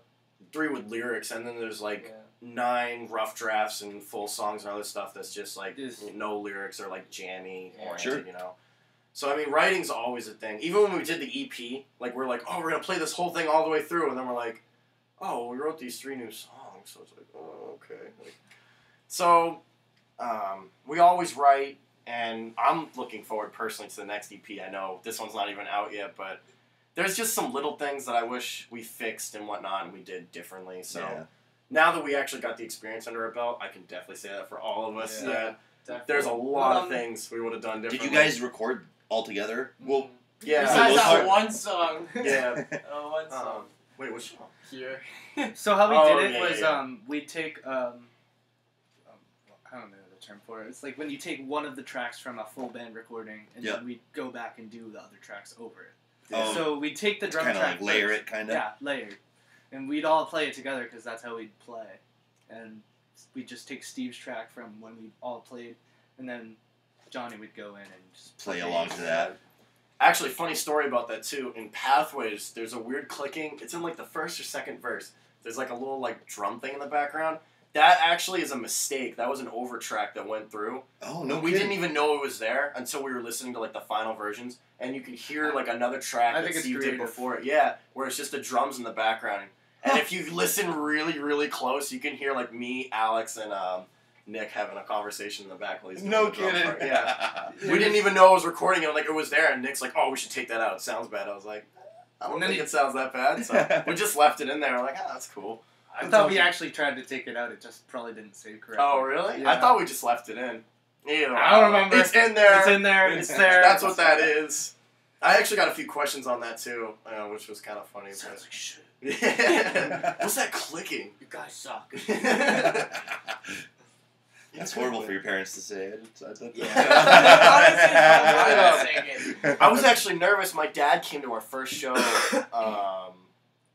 3 with lyrics, and then there's like Yeah. 9 rough drafts and full songs and other stuff that's just like Is- no lyrics or like jammy Yeah. oriented, Sure. So I mean, writing's always a thing. Even when we did the EP, like we're like, oh, we're gonna play this whole thing all the way through, and then we're like, oh, well, we wrote these 3 new songs, so it's like, oh, okay. So we always write, and I'm looking forward personally to the next EP. I know this one's not even out yet, but there's just some little things that I wish we fixed and whatnot, and we did differently. So Yeah. now that we actually got the experience under our belt, I can definitely say that for all of us. Yeah. That Definitely. there's a lot of Um, things we would have done Did differently. you guys record all together? Well, Yeah. Besides most that part- one song. Yeah. One song. Wait, which song? Here. So how we Oh, did it yeah, was yeah. we'd take I don't know the term for it. It's like when you take one of the tracks from a full band recording and Yeah. then we'd go back and do the other tracks over it. Oh, So we'd take the drum kind of track like layer first. it, kind of. Yeah, layered. And we'd all play it together because that's how we'd play. And we'd just take Steve's track from when we all played, and then Johnny would go in and just Play along to that. Actually, funny story about that too. In Pathways, there's a weird clicking. It's in like the first or second verse. There's like a little like drum thing in the background. That actually is a mistake. That was an overtrack that went through. Oh no, We kidding. didn't even know it was there until we were listening to like the final versions, and you could hear like another track I that think it's Steve did creative. before it. Yeah, where it's just the drums in the background, And if you listen really, really close, you can hear like me, Alex, and Nick having a conversation in the back while he's doing No the drum kidding. part. Yeah. We didn't even know I was recording it. Like, it was there, and Nick's like, "Oh, we should take that out. It sounds bad." I was like, "I don't think it sounds that bad." So we just left it in there. We're like, "Ah, that's cool." I thought we actually tried to take it out. It just probably didn't save correctly. Oh, really? Yeah. I thought we just left it in. Either way. I don't remember. It's in there. It's in there. It's there. That's what that is. I actually got a few questions on that too, which was kind of funny. Sounds like shit. Yeah. What's that clicking? You guys suck. That's horrible for your parents to say. I was actually nervous. My dad came to our first show.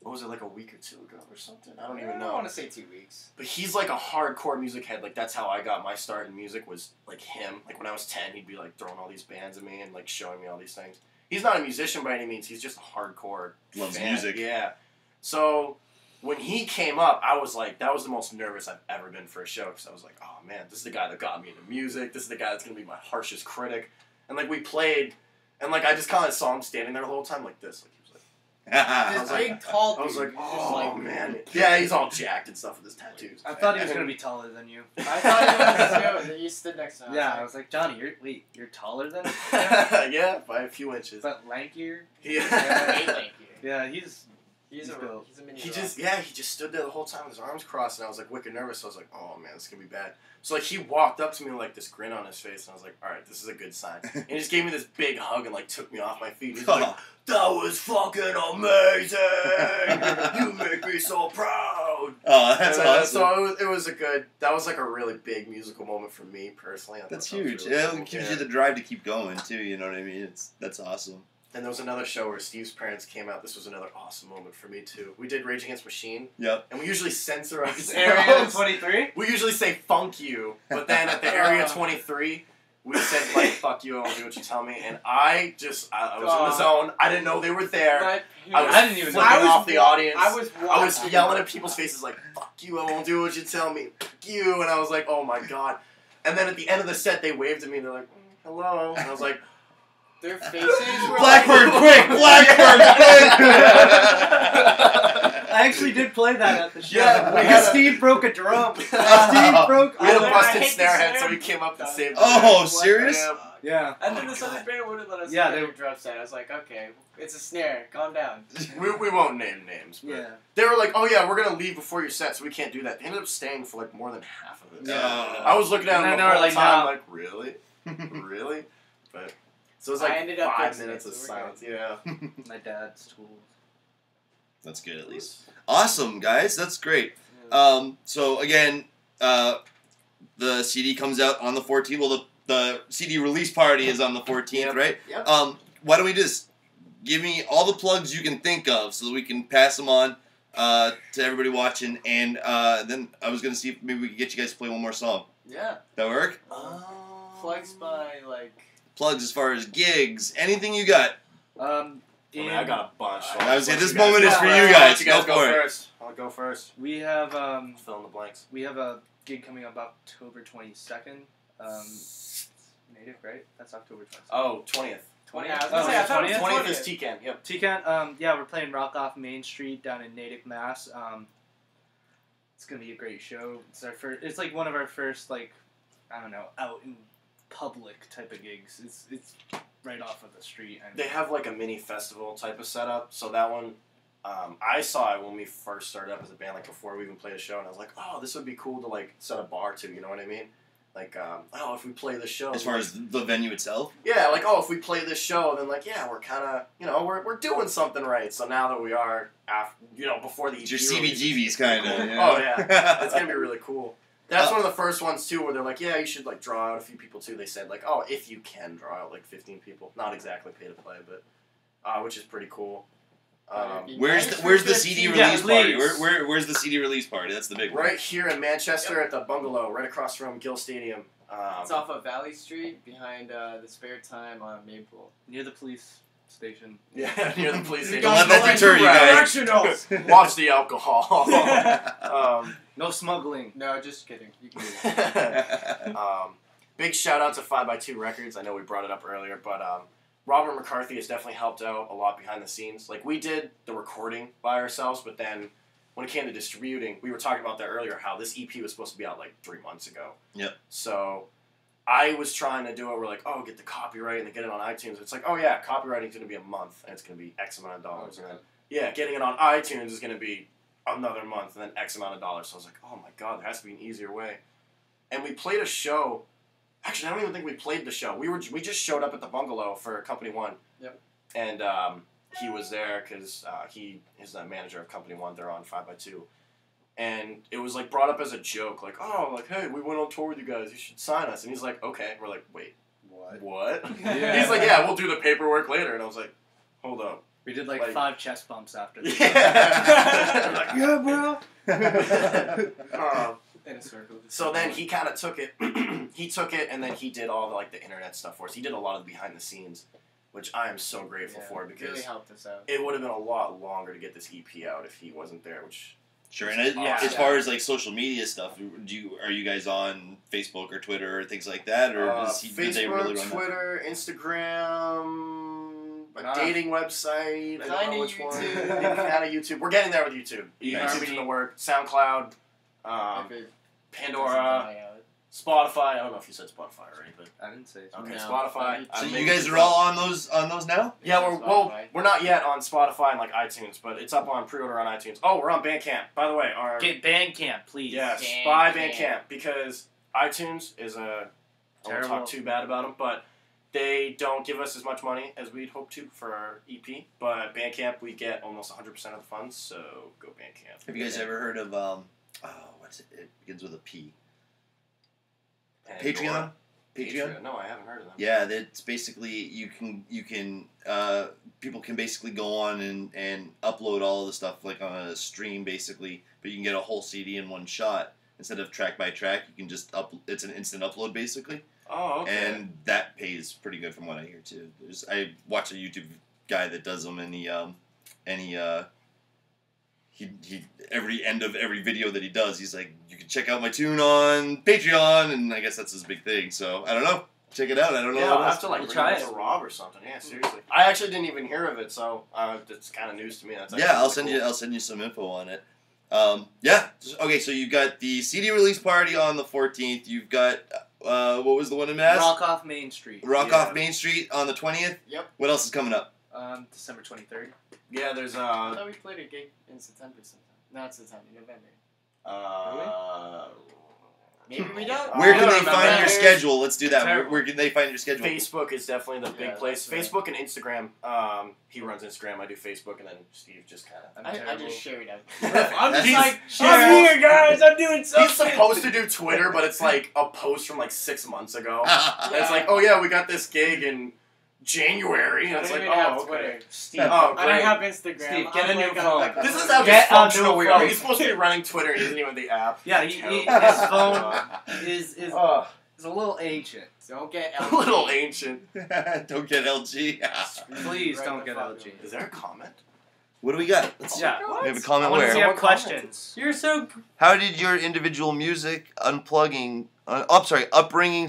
What was it, like a week or two ago or something? I don't even know. I want to say 2 weeks. But he's like a hardcore music head. Like, that's how I got my start in music, was like him. Like, when I was 10, he'd be like throwing all these bands at me and like showing me all these things. He's not a musician by any means. He's just a hardcore Loves fan. music. Yeah. So when he came up, I was like, that was the most nervous I've ever been for a show, because I was like, oh man, this is the guy that got me into music. This is the guy that's going to be my harshest critic. And like, we played, and like, I just kind of saw him standing there the whole time like this. Like, he was like, This big, tall dude. I was like, just oh like, man. Yeah, he's all jacked and stuff with his tattoos. I thought he was gonna be taller than you. I thought you was too. You stood next to him. Yeah, I was like, Johnny, you're taller than him? Yeah, by a few inches. But lankier? Yeah. Way lankier. Yeah, he's He's a built. mini He rock. just stood there the whole time with his arms crossed, and I was like wicked nervous. So I was like, oh man, this is gonna be bad. So like, he walked up to me with like this grin on his face, and I was like, all right, this is a good sign. And he just gave me this big hug and like took me off my feet. He's like, that was fucking amazing. You make me so proud. Oh, that's And, awesome. So it was a good. That was like a really big musical moment for me personally. I thought That's that was huge. really Yeah, cool. it gives Yeah. you the drive to keep going too. You know what I mean? That's awesome. And there was another show where Steve's parents came out. This was another awesome moment for me too. We did Rage Against Machine. Yep. And we usually censor Area ourselves. 23? We usually say "funk you," but then at the Area 23, we said like "fuck you," I won't do what you tell me. And I was in the zone. I didn't know they were there. I didn't even know. flipping off the audience. I was yelling at people's faces like "fuck you," I won't do what you tell me. Fuck you. And I was like, oh my god. And then at the end of the set, they waved at me. And they're like, hello. And I was like, Their faces were Blackbird, quick! Blackbird, I actually did play that at the show. Yeah, we because had a- Steve broke a drum. Steve Oh. broke. we had a I busted hate the snare head, snare. so he came up and saved Oh, the serious? Yeah. Yeah. And then this other band wouldn't let us Yeah, play they- their drum set. I was like, okay, it's a snare. Calm down. We won't name names, but Yeah. they were like, oh yeah, we're going to leave before your set, so we can't do that. They ended up staying for like more than half of it. Yeah. I was looking at And them then the they were whole like, time, no. like, really? Really? But so it was I like ended up 5 fixing minutes it, of so we're silence. Yeah. My dad's tools. That's good at least. Awesome, guys. That's great. So again, the CD comes out on the 14th. Well, the CD release party is on the 14th, Yep. right? Yep. Why don't we just give me all the plugs you can think of so that we can pass them on to everybody watching, and then I was gonna see if maybe we could get you guys to play one more song. Yeah. That work? Flex by, like... Plugs as far as gigs, anything you got. I mean, I got a bunch. So I was saying, let this you guys moment is go for first. you I'll guys. let you guys Go go for it. first. I'll go first. We have Fill in the blanks. a gig coming up October 22nd. Native, right? That's October 22nd. Oh, 20th. 20. Oh, I was gonna say, I thought it was 20th 20th. is T-Can. Yep. T-Can, yeah, we're playing Rock Off Main Street down in Natick, Mass. It's gonna be a great show. It's our first. It's like one of our first, like, I don't know, out in public type of gigs. It's right off of the street. And They have like a mini festival type of setup. So that one, I saw it when we first started up as a band, like before we even played a show, and I was like, oh, this would be cool to like set a bar to. You know what I mean? Like, oh, if we play this show. As far as the venue itself. Yeah, like, oh, if we play this show, then like, yeah, we're kind of, we're doing something right. So now that we are, before the EP It's your releases, CBGBs kind of. Oh yeah, it's gonna be really cool. That's one of the first ones too, where they're like, yeah, you should like draw out a few people too. They said like, oh, if you can draw out like 15 people, not exactly pay to play, but which is pretty cool. Where's the CD Yeah, release party? please. Where's the CD release party? That's the big one. Right here in Manchester at the Bungalow, right across from Gill Stadium. It's off of Valley Street behind the Spare Time on Maple. near the police station. Yeah, near the police station. Don't let that deter you guys. Directionals. Watch the alcohol. No smuggling. No, just kidding. You can do it. Big shout out to 5x2 Records. I know we brought it up earlier, but Robert McCarthy has definitely helped out a lot behind the scenes. Like, we did the recording by ourselves, but then when it came to distributing, we were talking about that earlier, how this EP was supposed to be out like 3 months ago. Yep. So I was trying to do it. We're like, oh, get the copyright and then get it on iTunes. It's like, oh yeah, copywriting's going to be a month and it's going to be X amount of dollars. And then, yeah, getting it on iTunes is going to be another month and then X amount of dollars. So I was like, oh my God, there has to be an easier way. And we played a show. Actually, I don't even think we played the show. We just showed up at the bungalow for Company One. Yep. And he was there because he is the manager of Company One. They're on 5x2. And it was like brought up as a joke, like, oh, like, hey, we went on tour with you guys. You should sign us. And he's like, okay. And we're like, wait, what? Yeah. He's like, yeah, we'll do the paperwork later. And I was like, hold up. We did like 5 chest bumps after this. Yeah. Like, yeah, bro. In a circle. So then he kind of took it. He took it, and then he did all the like the internet stuff for us. He did a lot of the behind the scenes, which I am so grateful for because really helped us out. it would have been a lot longer to get this EP out if he wasn't there. Which Sure, and as far as like social media stuff, are you guys on Facebook or Twitter or things like that, or did they really run Twitter, Instagram, a dating website, I don't know which one. YouTube. Kind of YouTube. We're getting there with YouTube. YouTube's in the work. SoundCloud, Pandora, Spotify. I don't know if you said Spotify already, but I didn't say so. okay, No. Spotify. So you guys are all on those now? Yeah, we're not yet on Spotify and like iTunes, but it's up on pre-order on iTunes. Oh, we're on Bandcamp, by the way. Get Bandcamp, please. Yes, buy Bandcamp because iTunes is I won't talk too bad about them, but they don't give us as much money as we'd hope to for our EP. But Bandcamp, we get almost 100% of the funds, so go Bandcamp. Have you guys ever heard of what's it? It begins with a P. Pandora. Patreon? No, I haven't heard of them. Yeah, that's basically you can people can basically go on and upload all of the stuff like on a stream basically, but you can get a whole CD in one shot instead of track by track. You can just it's an instant upload basically. Oh, okay. And that pays pretty good from what I hear too. I watch a YouTube guy that does them, and he every end of every video that he does, he's like, you can check out my tune on Patreon, and I guess that's his big thing. So I don't know, check it out. I don't know. Yeah, I'll have to like try it to Rob or something. Yeah, seriously. I actually didn't even hear of it, so it's kind of news to me. That's I'll send you some info on it. Yeah. Okay, so you've got the CD release party on the 14th. You've got what was the one in Mass? Rock Off Main Street. Off Main Street on the 20th. Yep. What else is coming up? December 23rd. Yeah, there's I thought we played a gig in September sometime. Not September, November. Maybe we don't. Where can I they don't find remember. your schedule? Let's do that. Terrible. Where can they find your schedule? Facebook is definitely the big Yeah, place. that's Facebook and Instagram. He runs Instagram. I do Facebook, and then Steve just kind of. I just shared it. I'm just like, I'm here, guys. I'm doing something. He's supposed to do Twitter, but it's like a post from like 6 months ago. And it's like, oh yeah, we got this gig in January. And I it's don't like, even have oh, okay. Twitter. Steve, Oh, I don't great. have Instagram. Steve, get I'm a new like, phone. like, This is how Get a dysfunctional new we phone. are. He's supposed to be running Twitter. He isn't even the app. Yeah, his phone is a little ancient. Don't get A LG. little ancient. Don't get LG. Please Right don't the get fuck LG. Is there a comment? What do we got? Let's see. Yeah. We have a I comment want to see where? our questions. You're so. How did your individual music upbringings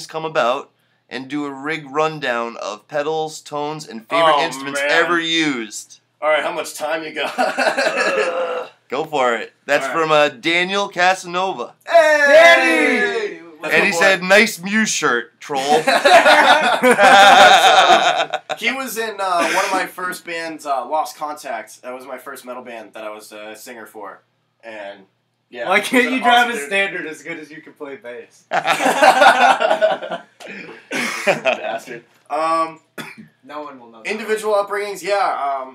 come about? And do a rig rundown of pedals, tones, and favorite Oh, instruments man. ever used. All right, how much time you got? Go for it. That's All from Daniel Casanova. Hey! That's And my he boy. said, "Nice Muse shirt, troll." He was in one of my first bands, Lost Contact. That was my first metal band that I was a singer for. And, yeah. Why can't he's you an drive awesome a dude. standard as good as you can play bass? Bastard. No one will know. that. Individual upbringings, yeah.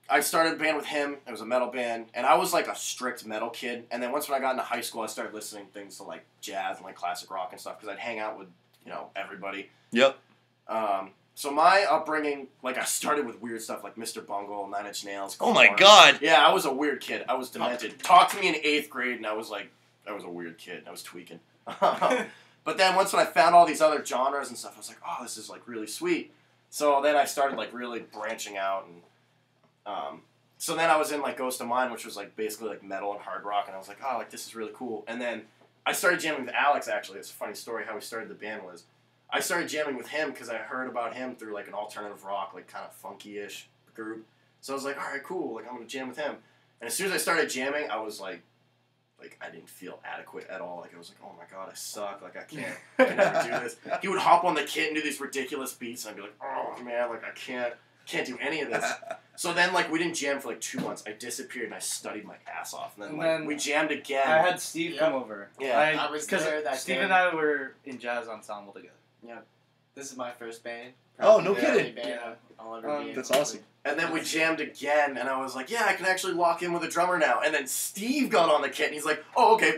I started a band with him. It was a metal band, and I was like a strict metal kid. And then once when I got into high school, I started listening to things to like jazz and like classic rock and stuff because I'd hang out with everybody. Yep. So my upbringing, like I started with weird stuff like Mr. Bungle, Nine Inch Nails. Oh my Korn. God. Yeah, I was a weird kid. I was demented. Talk to me in 8th grade, and I was a weird kid. I was tweaking. But then once when I found all these other genres and stuff, I was like, oh, this is like really sweet. So then I started like really branching out, and so then I was in like Ghost of Mine, which was like basically like metal and hard rock, and I was like, oh, like this is really cool. And then I started jamming with Alex. Actually, it's a funny story how we started the band was. I started jamming with him because I heard about him through like an alternative rock, like kind of funky-ish group. So I was like, all right, cool. Like I'm gonna jam with him. And as soon as I started jamming, I was like I didn't feel adequate at all. Like I was like, oh my god, I suck. Like I can never do this. He would hop on the kit and do these ridiculous beats, and I'd be like, oh man, like I can't do any of this. So then like we didn't jam for like 2 months. I disappeared and I studied my ass off. And then we jammed again. I had Steve come over. Yeah, I was there that Steve day. and I were in jazz ensemble together. Yep. This is my first band. Oh, no The kidding. only band I'll ever be in. That's awesome. And then we jammed again, and I was like, yeah, I can actually lock in with a drummer now. And then Steve got on the kit, and he's like, oh, okay.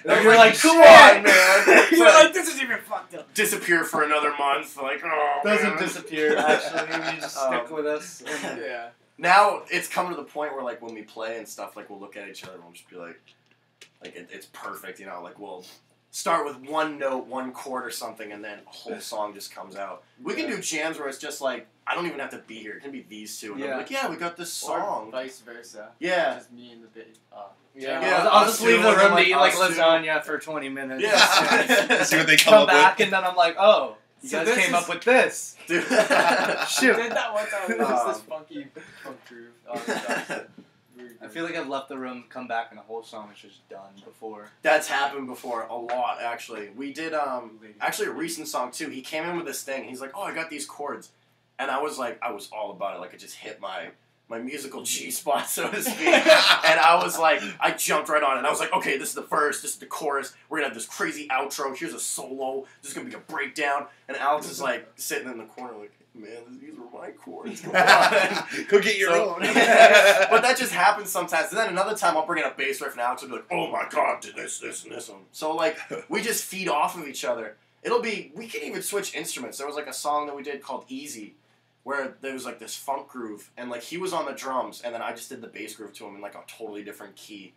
You're like, come shit. on, man. You're like, this is even fucked up. Disappear for another month. Like, oh, Doesn't man. disappear, actually. You just stick with us. Yeah. Now it's come to the point where, like, when we play and stuff, like, we'll look at each other and we'll just be like it's perfect, you know? Like, we'll start with one note, one chord or something, and then a whole song just comes out. We can do jams where it's just like, I don't even have to be here. It can be these two. And they'll be like, yeah, we got this song. Or vice versa. Yeah. Just me and the bit. Yeah, I'll just us leave two, the and room then, to eat like, like us two. lasagna for 20 minutes. Yeah. See what they come Come up back, with. and then I'm like, oh, you So guys this came is- up with this. Dude. Shoot. I did that one time. It was just this funky funk groove. I feel like I've left the room, come back, and the whole song is just done before. That's happened before a lot, actually. We did, actually a recent song, too. He came in with this thing. He's like, oh, I got these chords. And I was all about it. Like, it just hit my musical G-spot, so to speak. And I was like, I jumped right on it. And I was like, okay, this is the verse, this is the chorus. We're going to have this crazy outro. Here's a solo. This is going to be a breakdown. And Alex is like, sitting in the corner like, man, these are my chords. Come on. Go get your So- own. But that just happens sometimes. And then another time I'll bring in a bass riff and Alex will be like, oh my god, did this, and this one. So like, we just feed off of each other. We can even switch instruments. There was like a song that we did called Easy, where there was like this funk groove, and like he was on the drums, and then I just did the bass groove to him in like a totally different key.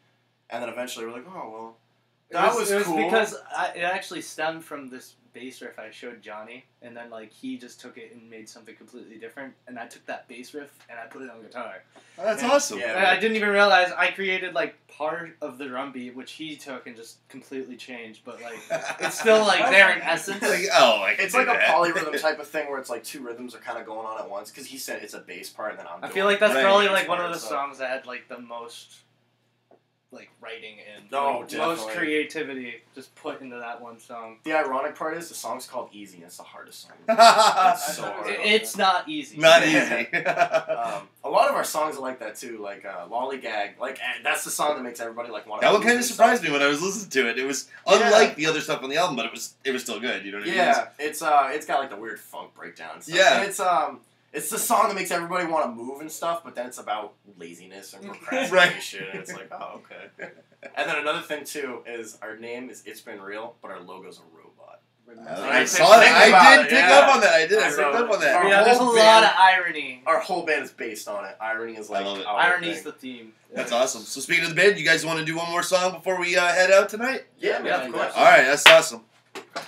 And then eventually we're like, oh, well, that was it cool. because it actually stemmed from this bass riff I showed Johnny, and then like he just took it and made something completely different, and I took that bass riff and I put it on guitar. Oh, that's And- awesome. Yeah. And I didn't even realize I created like part of the drum beat, which he took and just completely changed, but like it's still like there in essence. Like, oh, I can It's do like a that. polyrhythm type of thing where it's like two rhythms are kind of going on at once, because he said it's a bass part and then I'm I doing feel like that's Right. probably bass like one of part, the so- songs that had like the most like writing and Oh, most definitely. creativity just put into that one song. The ironic part is the song's called Easy and it's the hardest song. Not It's so hard. It's not easy. easy. A lot of our songs are like that too, like Lollygag. Like that's the song that makes everybody like want to. That one kind of surprised me when I was listening to it. It was unlike the other stuff on the album, but it was still good. You know what I mean? Yeah, it's got like the weird funk breakdown. And stuff. Yeah. And it's the song that makes everybody want to move and stuff, but then it's about laziness and procrastination, and it's like, oh, okay. And then another thing too is our name is It's Been Real, but our logo's a robot. I saw that. I did pick up on that. I did. I picked So, up on that. our Yeah, there's a whole lot band- of irony. Our whole band is based on it. Irony is like I love it. our Irony's thing. the theme. That's awesome. So speaking of the band, you guys want to do one more song before we head out tonight? Yeah, man, Yeah, of course. All right, that's awesome.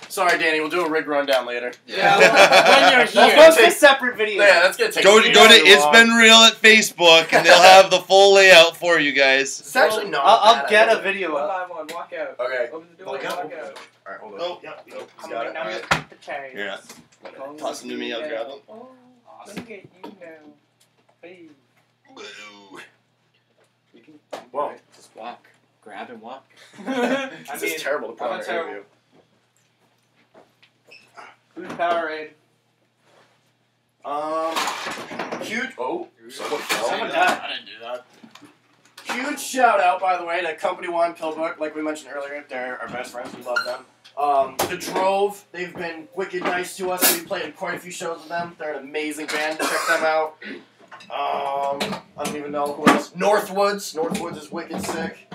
Sorry, Danny. We'll do a rig rundown later. Yeah, when you're That's here. gonna Post a take- separate video. Yeah, that's gonna take. Go too to It's long. Been Real at Facebook, and they'll have the full layout for you guys. It's actually not. I'll bad get a idea. video One up. by one, walk out. Okay. Open the door, Walk out. walk out. All right, hold on. Oh, yep. I'm Got going it. down All right. the chairs. Yeah. Oh, Toss them to me, I'll grab them. Oh, Awesome. look at you now. Hey. Boo. You can Whoa. just walk. Grab and walk. This is terrible to put I'm on a our terrible- interview. Who's Powerade? Huge. Oh, someone fell. Someone died. I didn't do that. Huge shout out, by the way, to Company One Pillbrook. Like we mentioned earlier, they're our best friends. We love them. The Drove, they've been wicked nice to us. We played in quite a few shows with them. They're an amazing band. Check them out. I don't even know who else. Northwoods. Northwoods is wicked sick.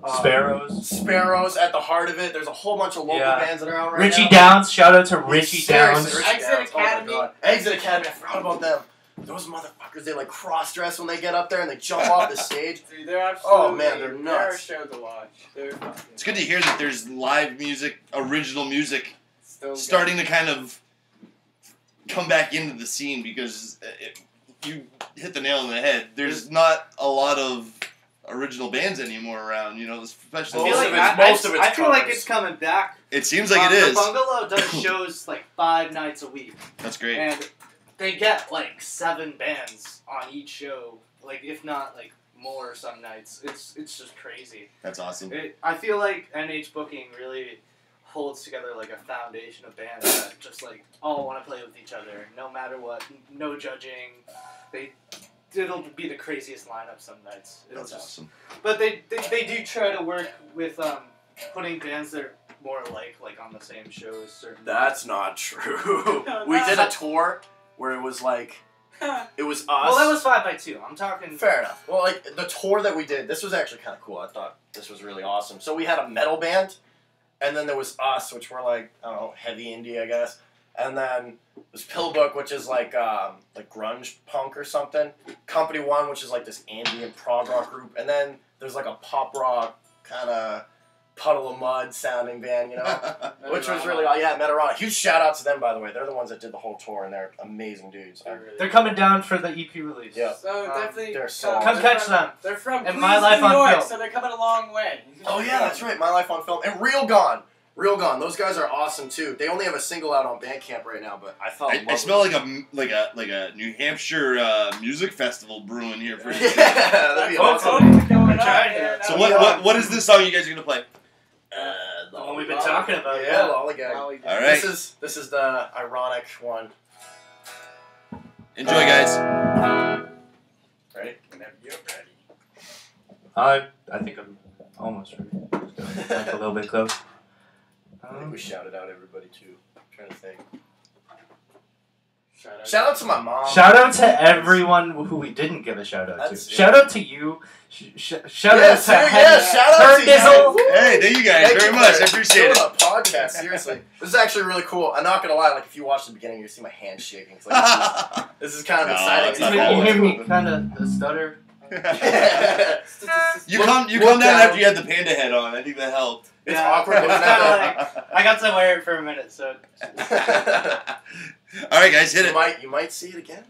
Sparrows at the heart of it. There's a whole bunch of local Yeah. bands that are out right Richie now. Downs, shout out to Richie Seriously, Downs. Richie Exit Downs. Oh my Academy. God. Exit Academy. I forgot about them. Those motherfuckers, they like cross dress when they get up there and they jump off the stage. Dude, they're absolutely. Oh, man, they're nuts. They're a show to watch. They're fucking It's good to hear that there's live music, original music, still starting to kind of come back into the scene because you hit the nail on the head. There's not a lot of original bands anymore around, you know, especially. Most of it's I feel like covers. it's coming back. It seems like it is. The Bungalow does shows like 5 nights a week, That's great. and they get like 7 bands on each show, like if not like more some nights. It's just crazy. That's awesome. I feel like NH booking really holds together like a foundation of bands that just like all want to play with each other, no matter what, no judging. It'll be the craziest lineup some nights. That's awesome. But they do try to work with putting bands that are more alike, like on the same shows. Certain That's not true. We did a tour where it was like, it was us. Well, that was 5x2. I'm talking. Fair enough. Well, like the tour that we did, this was actually kind of cool. I thought this was really awesome. So we had a metal band, and then there was us, which were like, I don't know, heavy indie, I guess. And then there's Pillbook, which is like grunge punk or something. Company One, which is like this ambient prog rock group. And then there's like a pop rock kind of Puddle of Mud sounding band, you know? Which was really, Metarana. Huge shout out to them, by the way. They're the ones that did the whole tour, and they're amazing dudes. They're coming down for the EP release. Yeah. So definitely, they're so come catch them. They're from And Queens, My Life New on York, Film. so they're coming a long way. Oh yeah, that's right. My Life on Film and Real Gone. Real Gone. Those guys are awesome too. They only have a single out on Bandcamp right now, but I felt. I smell like a New Hampshire music festival brewing here for you. Yeah, that'd be awesome. So what is this song you guys are gonna play? The one we've been talking about. Yeah, Lollygag. All right. This is the ironic one. Enjoy, guys. Ready? Whenever you're ready. I think I'm almost ready. Like a little bit close. I think we shouted out everybody too. I'm trying to think. Shout Shout out to my mom. Shout out to everyone who we didn't give a shout out to. That's- Shout out to you. Shout out to shout out Hern to you. Dizzle. Hey, thank you guys Thank very you much. for I appreciate it. doing a podcast, seriously. This is actually really cool. I'm not gonna lie. Like if you watch the beginning, you see my hands shaking. It's like, this is kind of No, exciting. it's not You bad. hear me kind of stutter. You Look- come look down down. after you had the panda head on. I think that helped. It's Yeah. awkward looking at I got to wear it for a minute, so. that. All right, guys, hit it. You might see it again.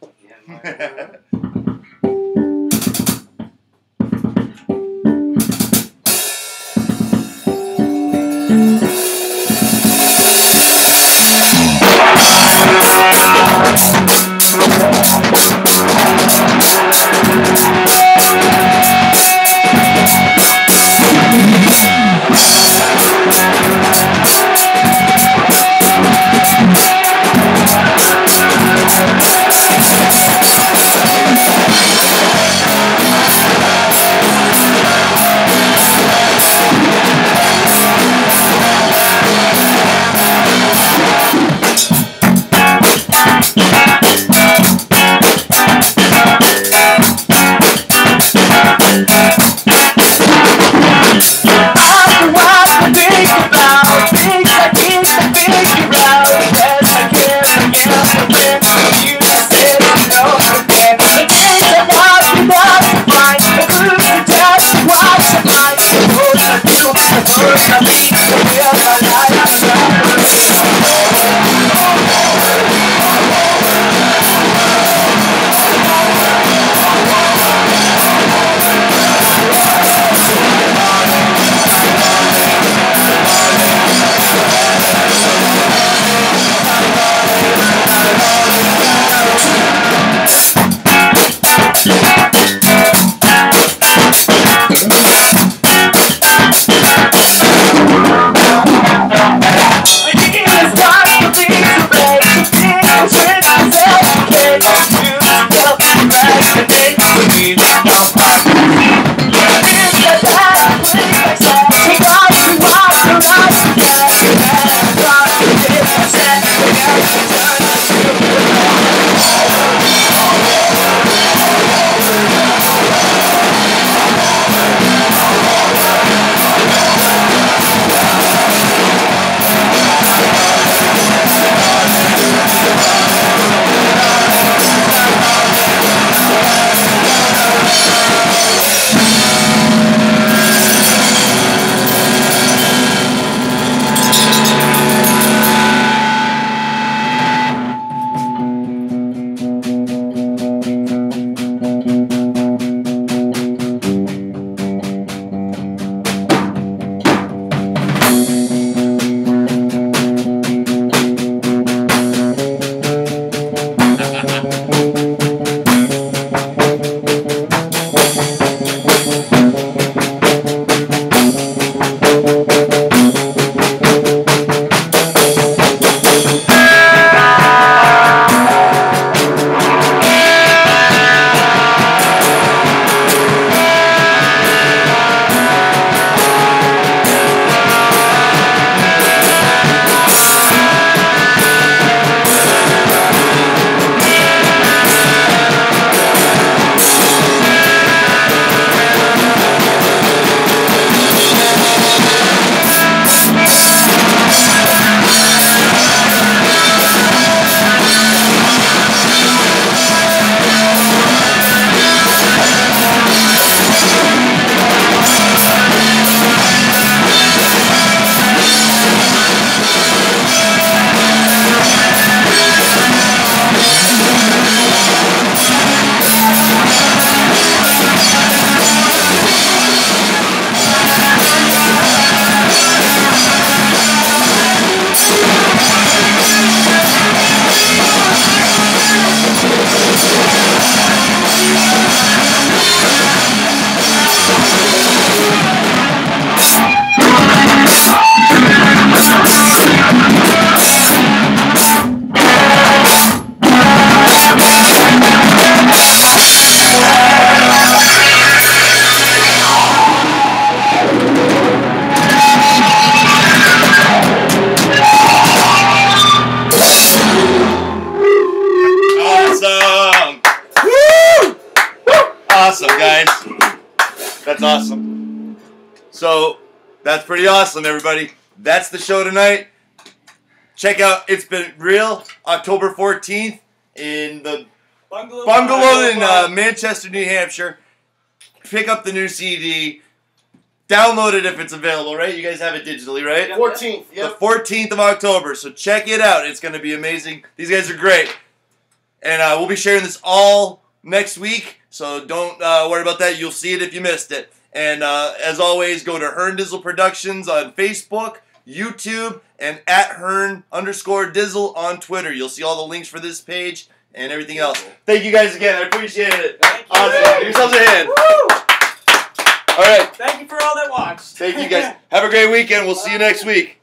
awesome, guys. That's awesome. So, that's pretty awesome, everybody. That's the show tonight. Check out It's Been Real, October 14th in the Bungalow in Manchester, New Hampshire. Pick up the new CD. Download it if it's available, right? You guys have it digitally, right? 14th. Yep. The 14th of October. So check it out. It's going to be amazing. These guys are great. And we'll be sharing this all next week. So don't worry about that. You'll see it if you missed it. And as always, go to Hern Dizzle Productions on Facebook, YouTube, and at Hern_Dizzle on Twitter. You'll see all the links for this page and everything else. Thank you guys again. I appreciate it. Thank you. Awesome. Give yourselves a hand. Woo! All right. Thank you for all that watched. Thank you guys. Have a great weekend. We'll see you next week.